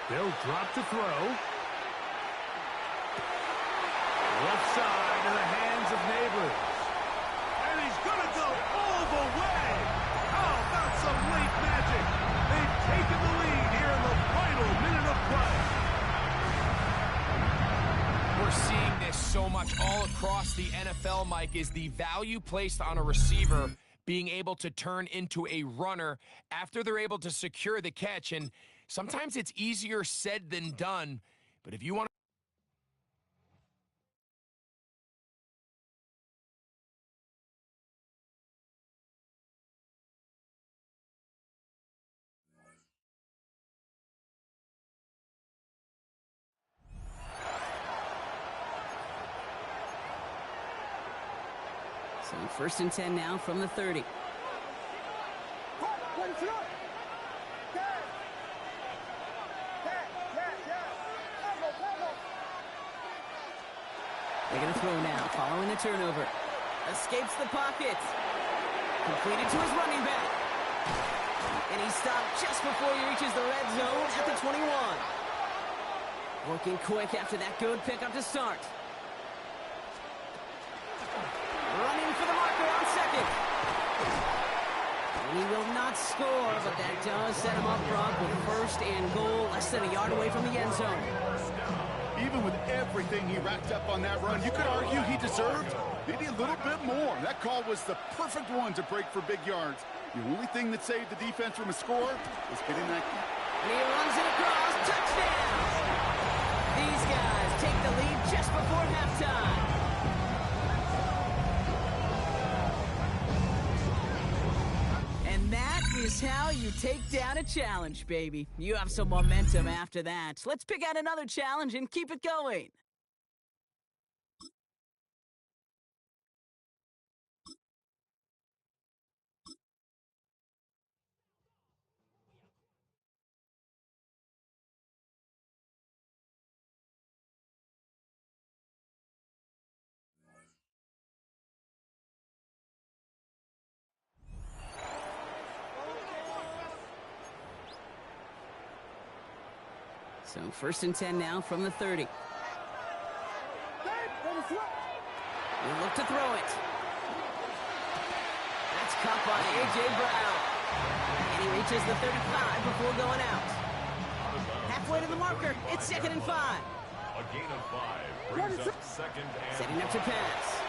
They'll drop to throw. Left side in the hands of Neighbors. And he's going to go all the way. How about some late magic? They've taken the lead here in the final minute of play. We're seeing this so much all across the NFL, Mike, is the value placed on a receiver being able to turn into a runner after they're able to secure the catch. And sometimes it's easier said than done, but if you want So 1st and 10 now from the 30. They're going to throw now, following the turnover. Escapes the pocket. Completed to his running back. And he stopped just before he reaches the red zone at the 21. Working quick after that good pickup to start. Running for the marker on 2nd. And he will not score, but that does set him up front with 1st and goal, less than a yard away from the end zone. Even with everything he racked up on that run, you could argue he deserved maybe a little bit more. That call was the perfect one to break for big yards. The only thing that saved the defense from a score was getting that kick. And he runs it across. Touchdown! These guys take the lead just before halftime. And that is how you take down a challenge, baby. You have some momentum after that. Let's pick out another challenge and keep it going. So 1st and 10 now from the 30. We'll look to throw it. That's caught by A.J. Brown. And he reaches the 35 before going out. Halfway to the marker. It's 2nd and 5. A gain of 5 brings up 2nd and Setting up to pass.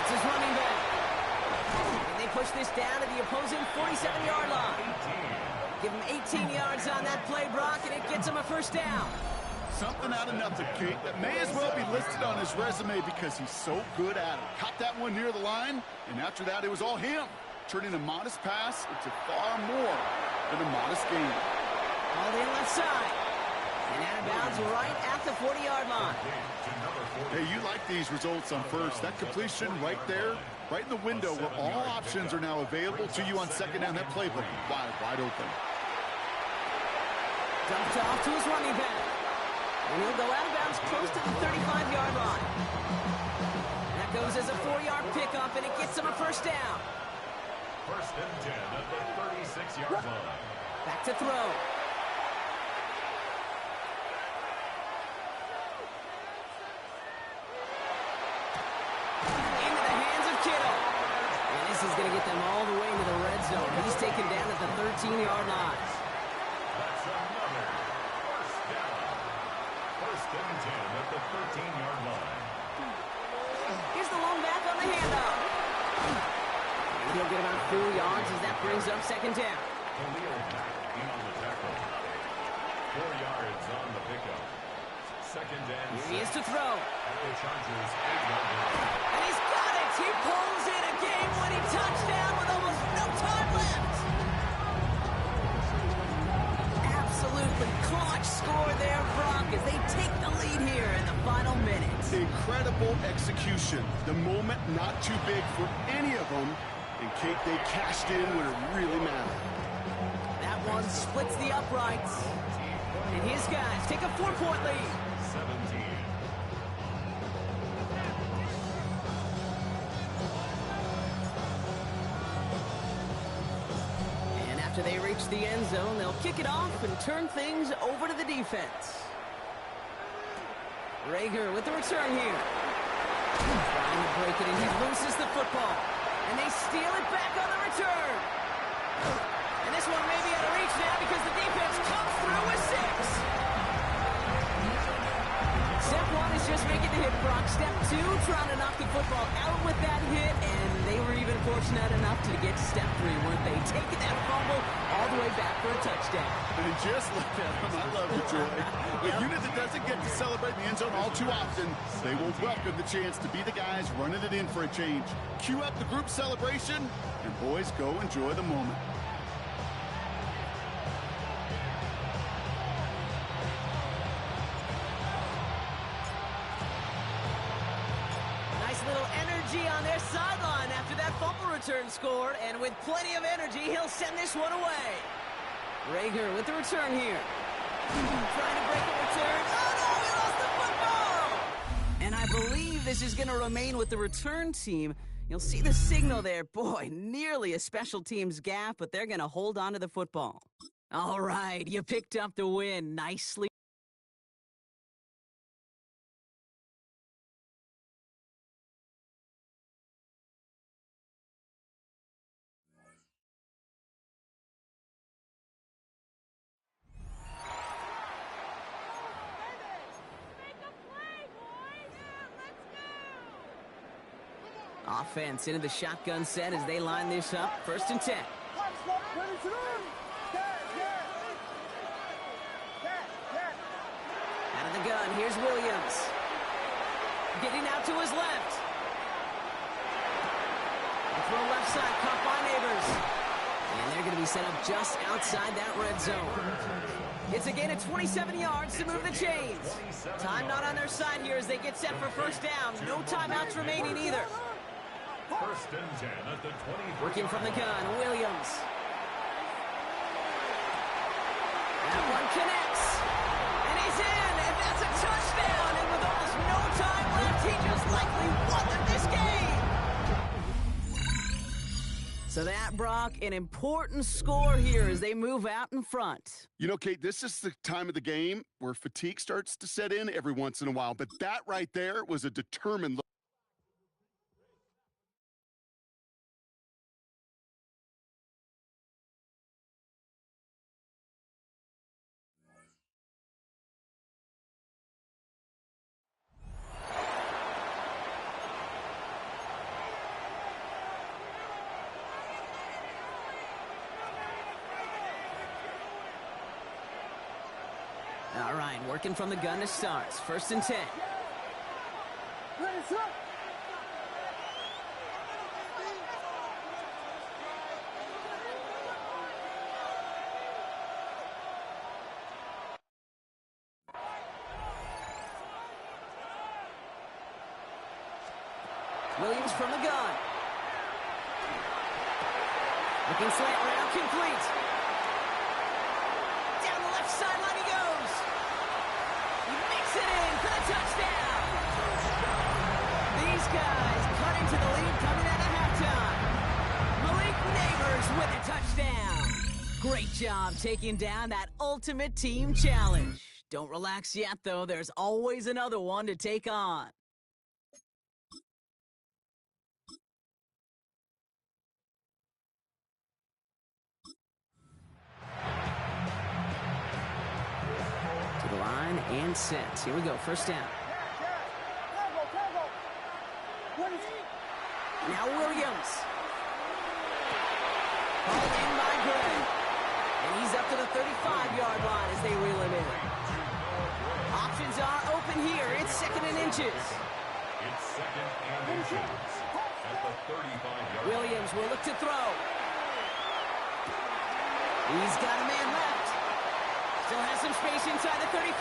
It's his running back. And they push this down to the opposing 47-yard line. Give him 18 yards on that play, Brock, and it gets him a 1st down. Something out of nothing, Kate, that may as well be listed on his resume because he's so good at it. Caught that one near the line, and after that, it was all him. Turning a modest pass into far more than a modest gain. All in left side. And out of bounds right at the 40-yard line. Hey, you like these results on 1st. That completion right there, right in the window where all options are now available to you on 2nd down. That playbook wide open. Dumped off to his running back. And he'll go out of bounds close to the 35-yard line. That goes as a 4-yard pickup, and it gets him a 1st down. 1st and 10 at the 36-yard line. Back to throw. Into the hands of Kittle. And this is going to get them all the way into the red zone. He's taken down at the 13-yard line. That's another 1st down. 1st and 10 at the 13-yard line. Here's the lone back on the handoff. And he'll get about 4 yards as that brings up 2nd down. Khalil Mack in on the tackle. 4 yards on the pickup. 2nd and Here he is to throw. at the Chargers 8-yard line. And he's got it. He pulls in a game-winning touchdown with almost no time left. Absolutely clutch score there, Brock, as they take the lead here in the final minutes. Incredible execution. The moment not too big for any of them. And Kate, they cashed in when it really mattered. That one splits the uprights. And his guys take a 4-point lead. 17. After they reach the end zone, they'll kick it off and turn things over to the defense. Rager with the return here. Trying to break it, and he loses the football. And they steal it back on the return. And this one may be out of reach now because the defense comes through with 6. Step 1 is just making the hit, Brock. Step 2, trying to knock the football out with that hit, and they were even fortunate enough to get to step 3, weren't they? Taking that fumble all the way back for a touchdown. And just look at him. I love you, Troy. A unit that doesn't get to celebrate in the end zone all too often, they will welcome the chance to be the guys running it in for a change. Cue up the group celebration, and boys, go enjoy the moment. Little energy on their sideline after that fumble return scored, and with plenty of energy, he'll send this one away. Rager with the return here. Trying to break the return. Oh, no, he lost the football! And I believe this is going to remain with the return team. You'll see the signal there. Boy, nearly a special teams gaffe, but they're going to hold on to the football. All right, you picked up the win nicely. Offense into the shotgun set as they line this up. 1st and 10. Out of the gun, here's Williams. Getting out to his left. The throw left side, caught by Neighbors. And they're going to be set up just outside that red zone. It's a gain of 27 yards to move the chains. Time not on their side here as they get set for 1st down. No timeouts remaining either. 1st and 10 at the 20. Working from the gun, Williams. That one connects. And he's in, and that's a touchdown. And with almost no time left, he just likely won this game. So that, Brock, an important score here as they move out in front. You know, Kate, this is the time of the game where fatigue starts to set in every once in a while. But that right there was a determined look. All right, working from the gun to start. 1st and 10. Williams from the gun. Looking slant route, complete. Down the left sideline he goes. He makes it in for the touchdown. These guys cut into the lead coming out of halftime. Malik Neighbors with a touchdown. Great job taking down that ultimate team challenge. Don't relax yet, though. There's always another one to take on. Line and set. Here we go. 1st down. Now Williams. Called in by Gray. And he's up to the 35-yard line as they reel him in. Options are open here. It's 2nd and inches. It's 2nd and inches at the 35-yard line. Williams will look to throw. He's got a man left. Still has some space inside the 35.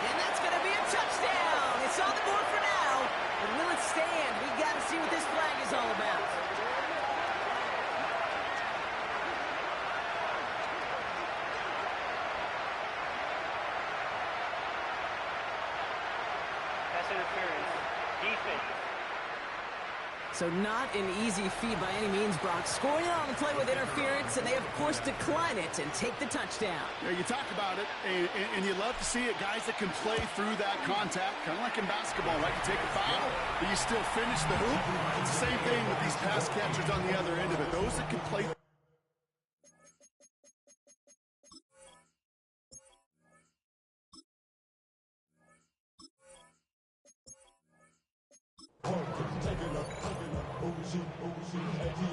And that's going to be a touchdown. It's on the board for now. But will it stand? We've got to see what this flag is all about. Pass interference. Defense. So not an easy feat by any means, Brock. Scoring it on the play with interference, and they, of course, decline it and take the touchdown. Yeah, you talk about it, and you love to see it. Guys that can play through that contact, kind of like in basketball, right? You take a foul, but you still finish the hoop. It's the same thing with these pass catchers on the other end of it. Those that can play.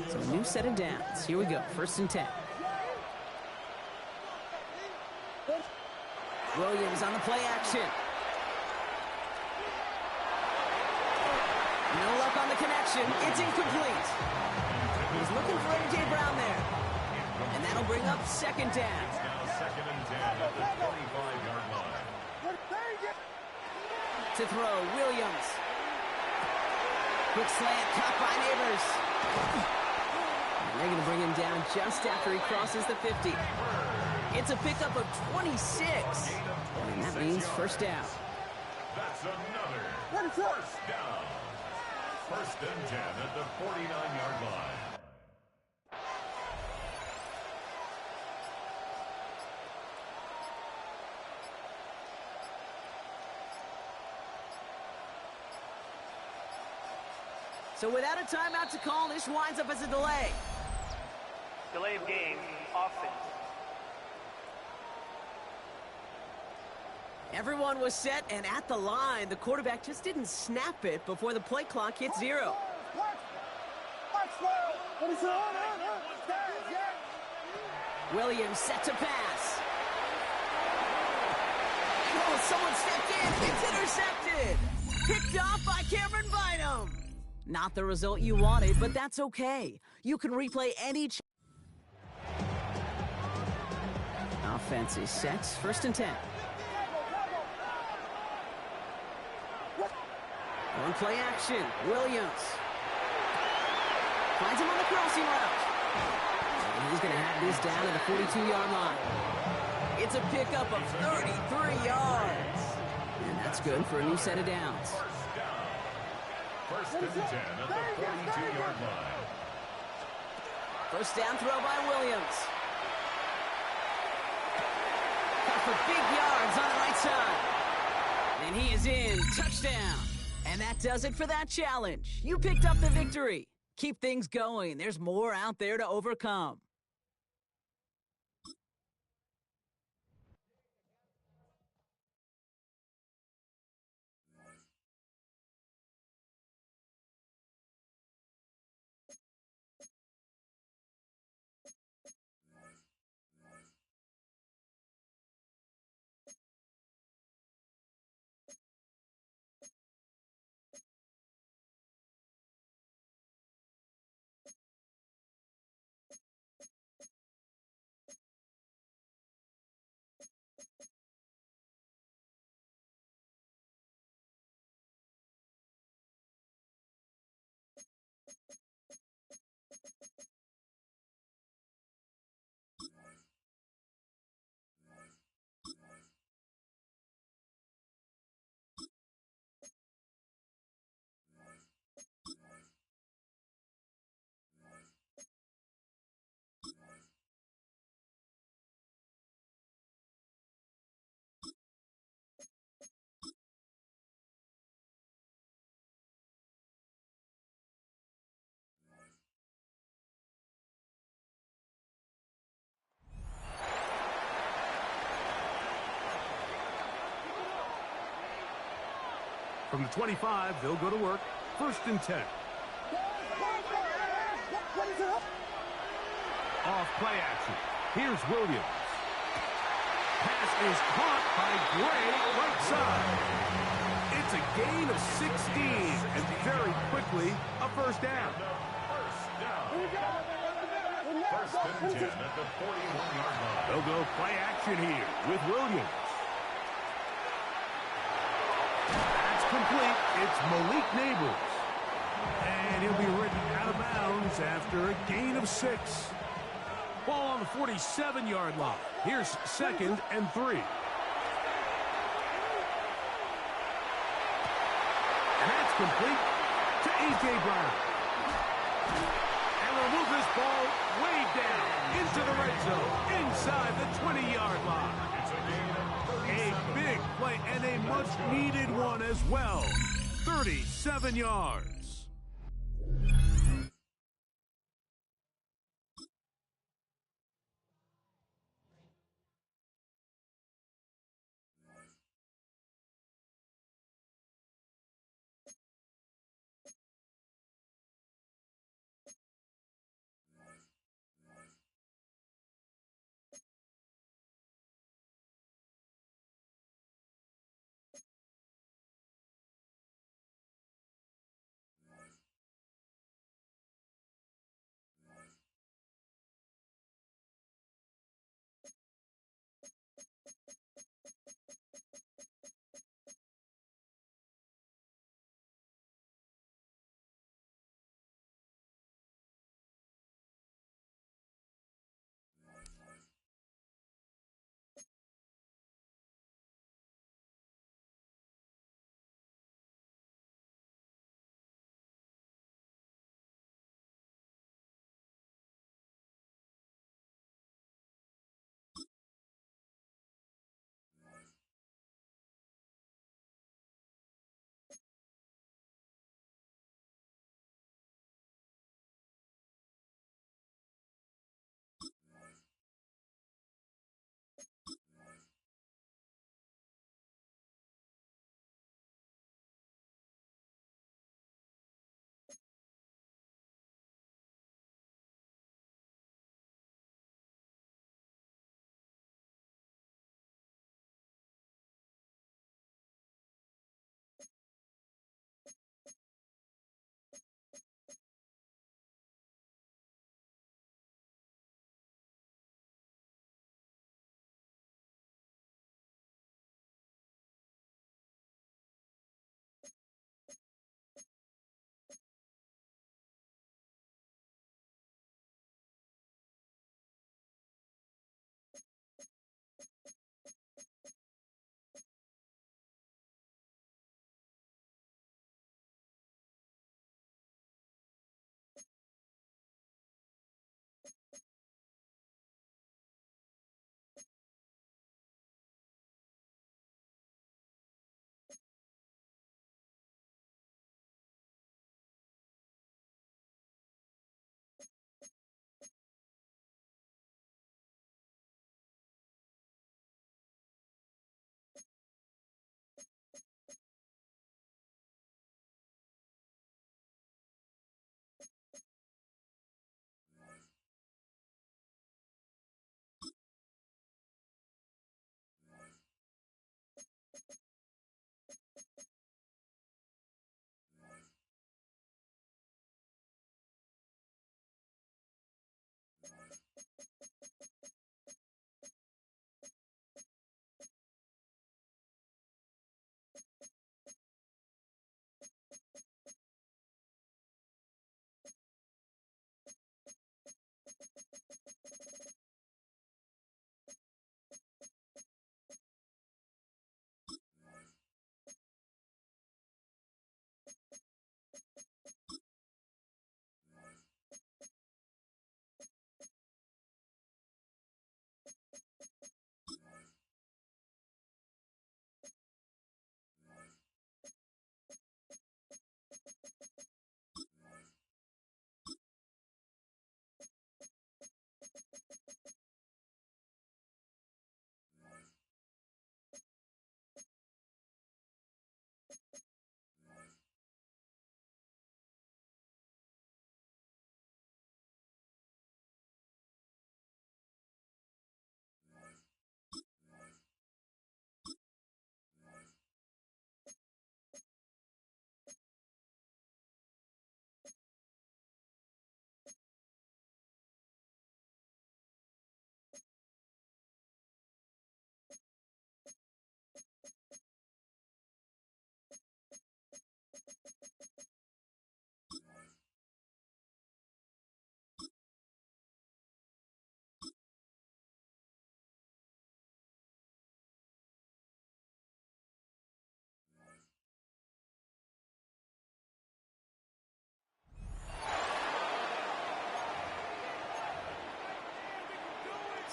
So a new set of downs. Here we go. 1st and 10. Williams on the play action. No luck on the connection. It's incomplete. He's looking for A.J. Brown there. And that'll bring up 2nd down. It's now 2nd and 10 at the 25-yard line. To throw, Williams. Quick slant, caught by Neighbors. And they're going to bring him down just after he crosses the 50. It's a pickup of 26. And that means 1st down. That's another 1st down. 1st and 10 at the 49-yard line. So without a timeout to call, this winds up as a delay. Delay of game, offense. Everyone was set and at the line. The quarterback just didn't snap it before the play clock hit 0. Williams set to pass. Oh, someone stepped in. It's intercepted. Picked off by Cameron Bynum. Not the result you wanted, but that's okay. You can replay any... Offense is set. 1st and 10. On play action, Williams. Finds him on the crossing route. And he's going to have this down at the 42-yard line. It's a pickup of 33 yards. And that's good for a new set of downs. 1st and 10 at the 42-yard line. 1st down throw by Williams. Cut for big yards on the right side. And he is in. Touchdown. And that does it for that challenge. You picked up the victory. Keep things going. There's more out there to overcome. From the 25, they'll go to work. 1st and 10. Off play action. Here's Williams. Pass is caught by Gray, right side. It's a gain of 16, and very quickly, a 1st down. 1st and 10 at the 41-yard line. They'll go play action here with Williams. That's complete. It's Malik Neighbors. And he'll be written out of bounds after a gain of 6. Ball on the 47-yard line. Here's 2nd and 3. And that's complete to A.J. Brown. And we'll move this ball way down into the red zone, inside the 20-yard line. A big play and a much-needed one as well. 37 yards.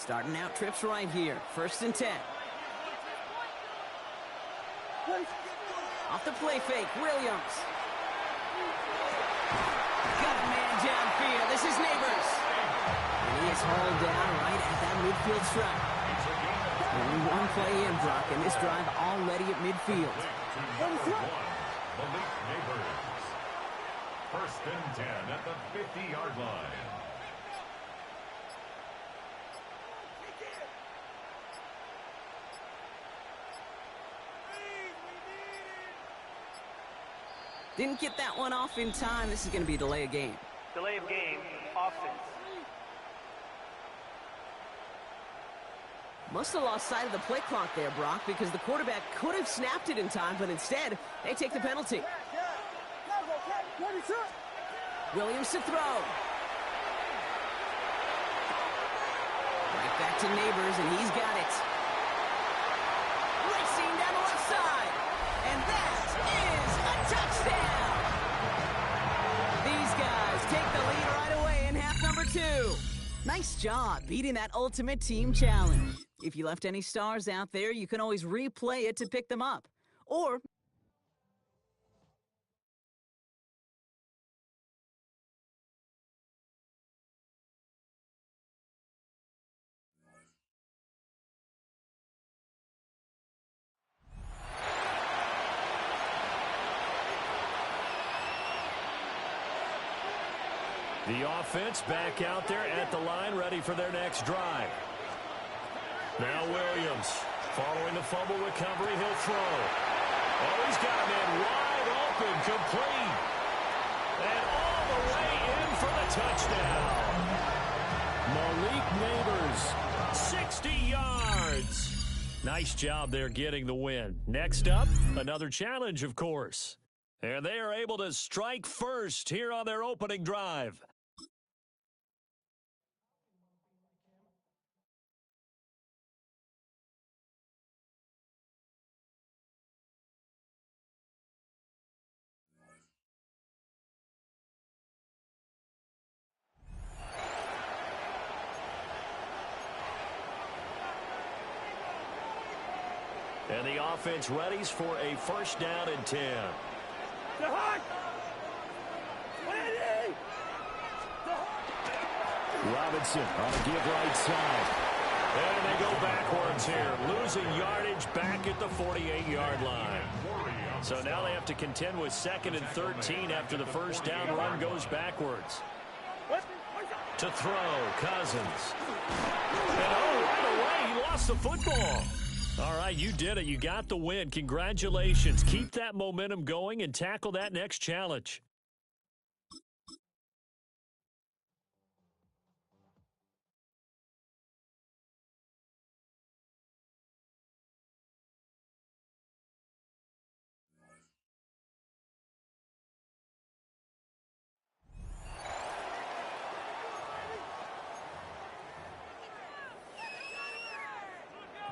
Starting out trips right here. 1st and 10. Off the play fake, Williams. Got a man downfield. This is Neighbors. And he is hauled down right at that midfield stripe. Only one play in, Brock, and this drive already at midfield. Malik Neighbors. 1st and 10 at the 50-yard line. Didn't get that one off in time. This is going to be a delay of game. Delay of game, offense. Must have lost sight of the play clock there, Brock, because the quarterback could have snapped it in time, but instead, they take the penalty. Williams to throw. Right back to Neighbors, and he's got it. Racing down the left side. And that is a touchdown. These guys take the lead right away in half number 2. Nice job beating that ultimate team challenge. If you left any stars out there, you can always replay it to pick them up. Or the offense back out there at the line, ready for their next drive. Now Williams, following the fumble recovery, he'll throw. Oh, he's got a man wide open, complete. And all the way in for the touchdown. Malik Neighbors, 60 yards. Nice job there getting the win. Next up, another challenge, of course. And they are able to strike first here on their opening drive. And the offense readies for a 1st down and 10. Robinson on the give right side. And they go backwards here, losing yardage back at the 48-yard line. So now they have to contend with 2nd and 13 after the 1st down run goes backwards. To throw, Cousins. And right away, he lost the football. All right, you did it. You got the win. Congratulations. Keep that momentum going and tackle that next challenge.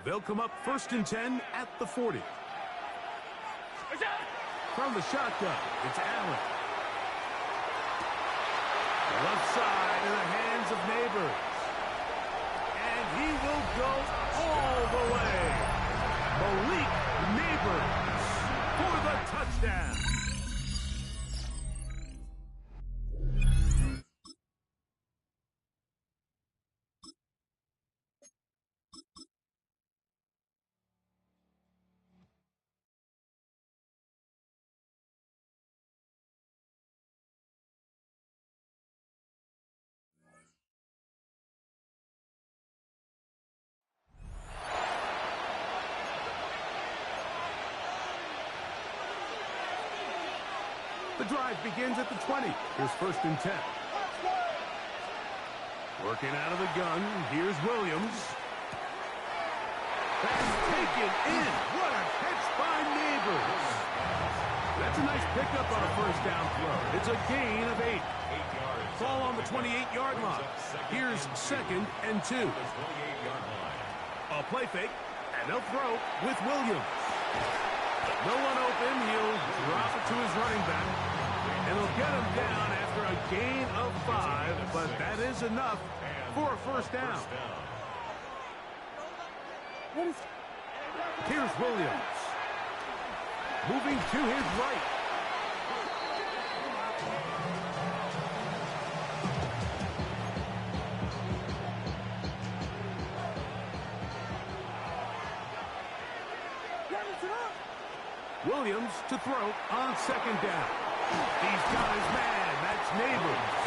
They'll come up 1st and 10 at the 40. From the shotgun, it's Allen. Left side in the hands of Neighbors. And he will go all the way. Malik Neighbors for the touchdown. The drive begins at the 20. Here's 1st and 10. Working out of the gun. Here's Williams. That's taken in. What a catch by Neighbors. That's a nice pickup on a 1st down throw. It's a gain of 8. Ball on the 28-yard line. Here's 2nd and 2. A play fake, and they'll throw with Williams. No one open. He'll drop it to his running back. And he'll get him down after a gain of 5, but that is enough for a 1st down. Here's Williams. Moving to his right. Williams to throw on second down. These guys, man, that's neighbors.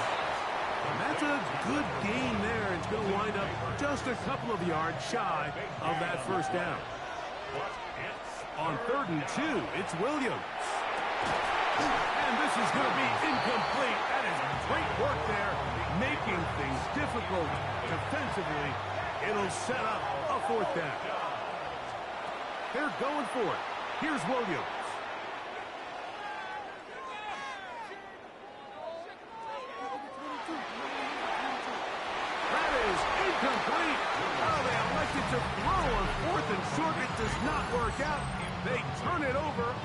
And that's a good gain there. It's going to wind up just a couple of yards shy of that first down. On 3rd and 2, it's Williams. And this is going to be incomplete. That is great work there, making things difficult defensively. It'll set up a 4th down. They're going for it. Here's Williams. That is incomplete. Oh, they elected to throw on 4th and short. It does not work out. They turn it over.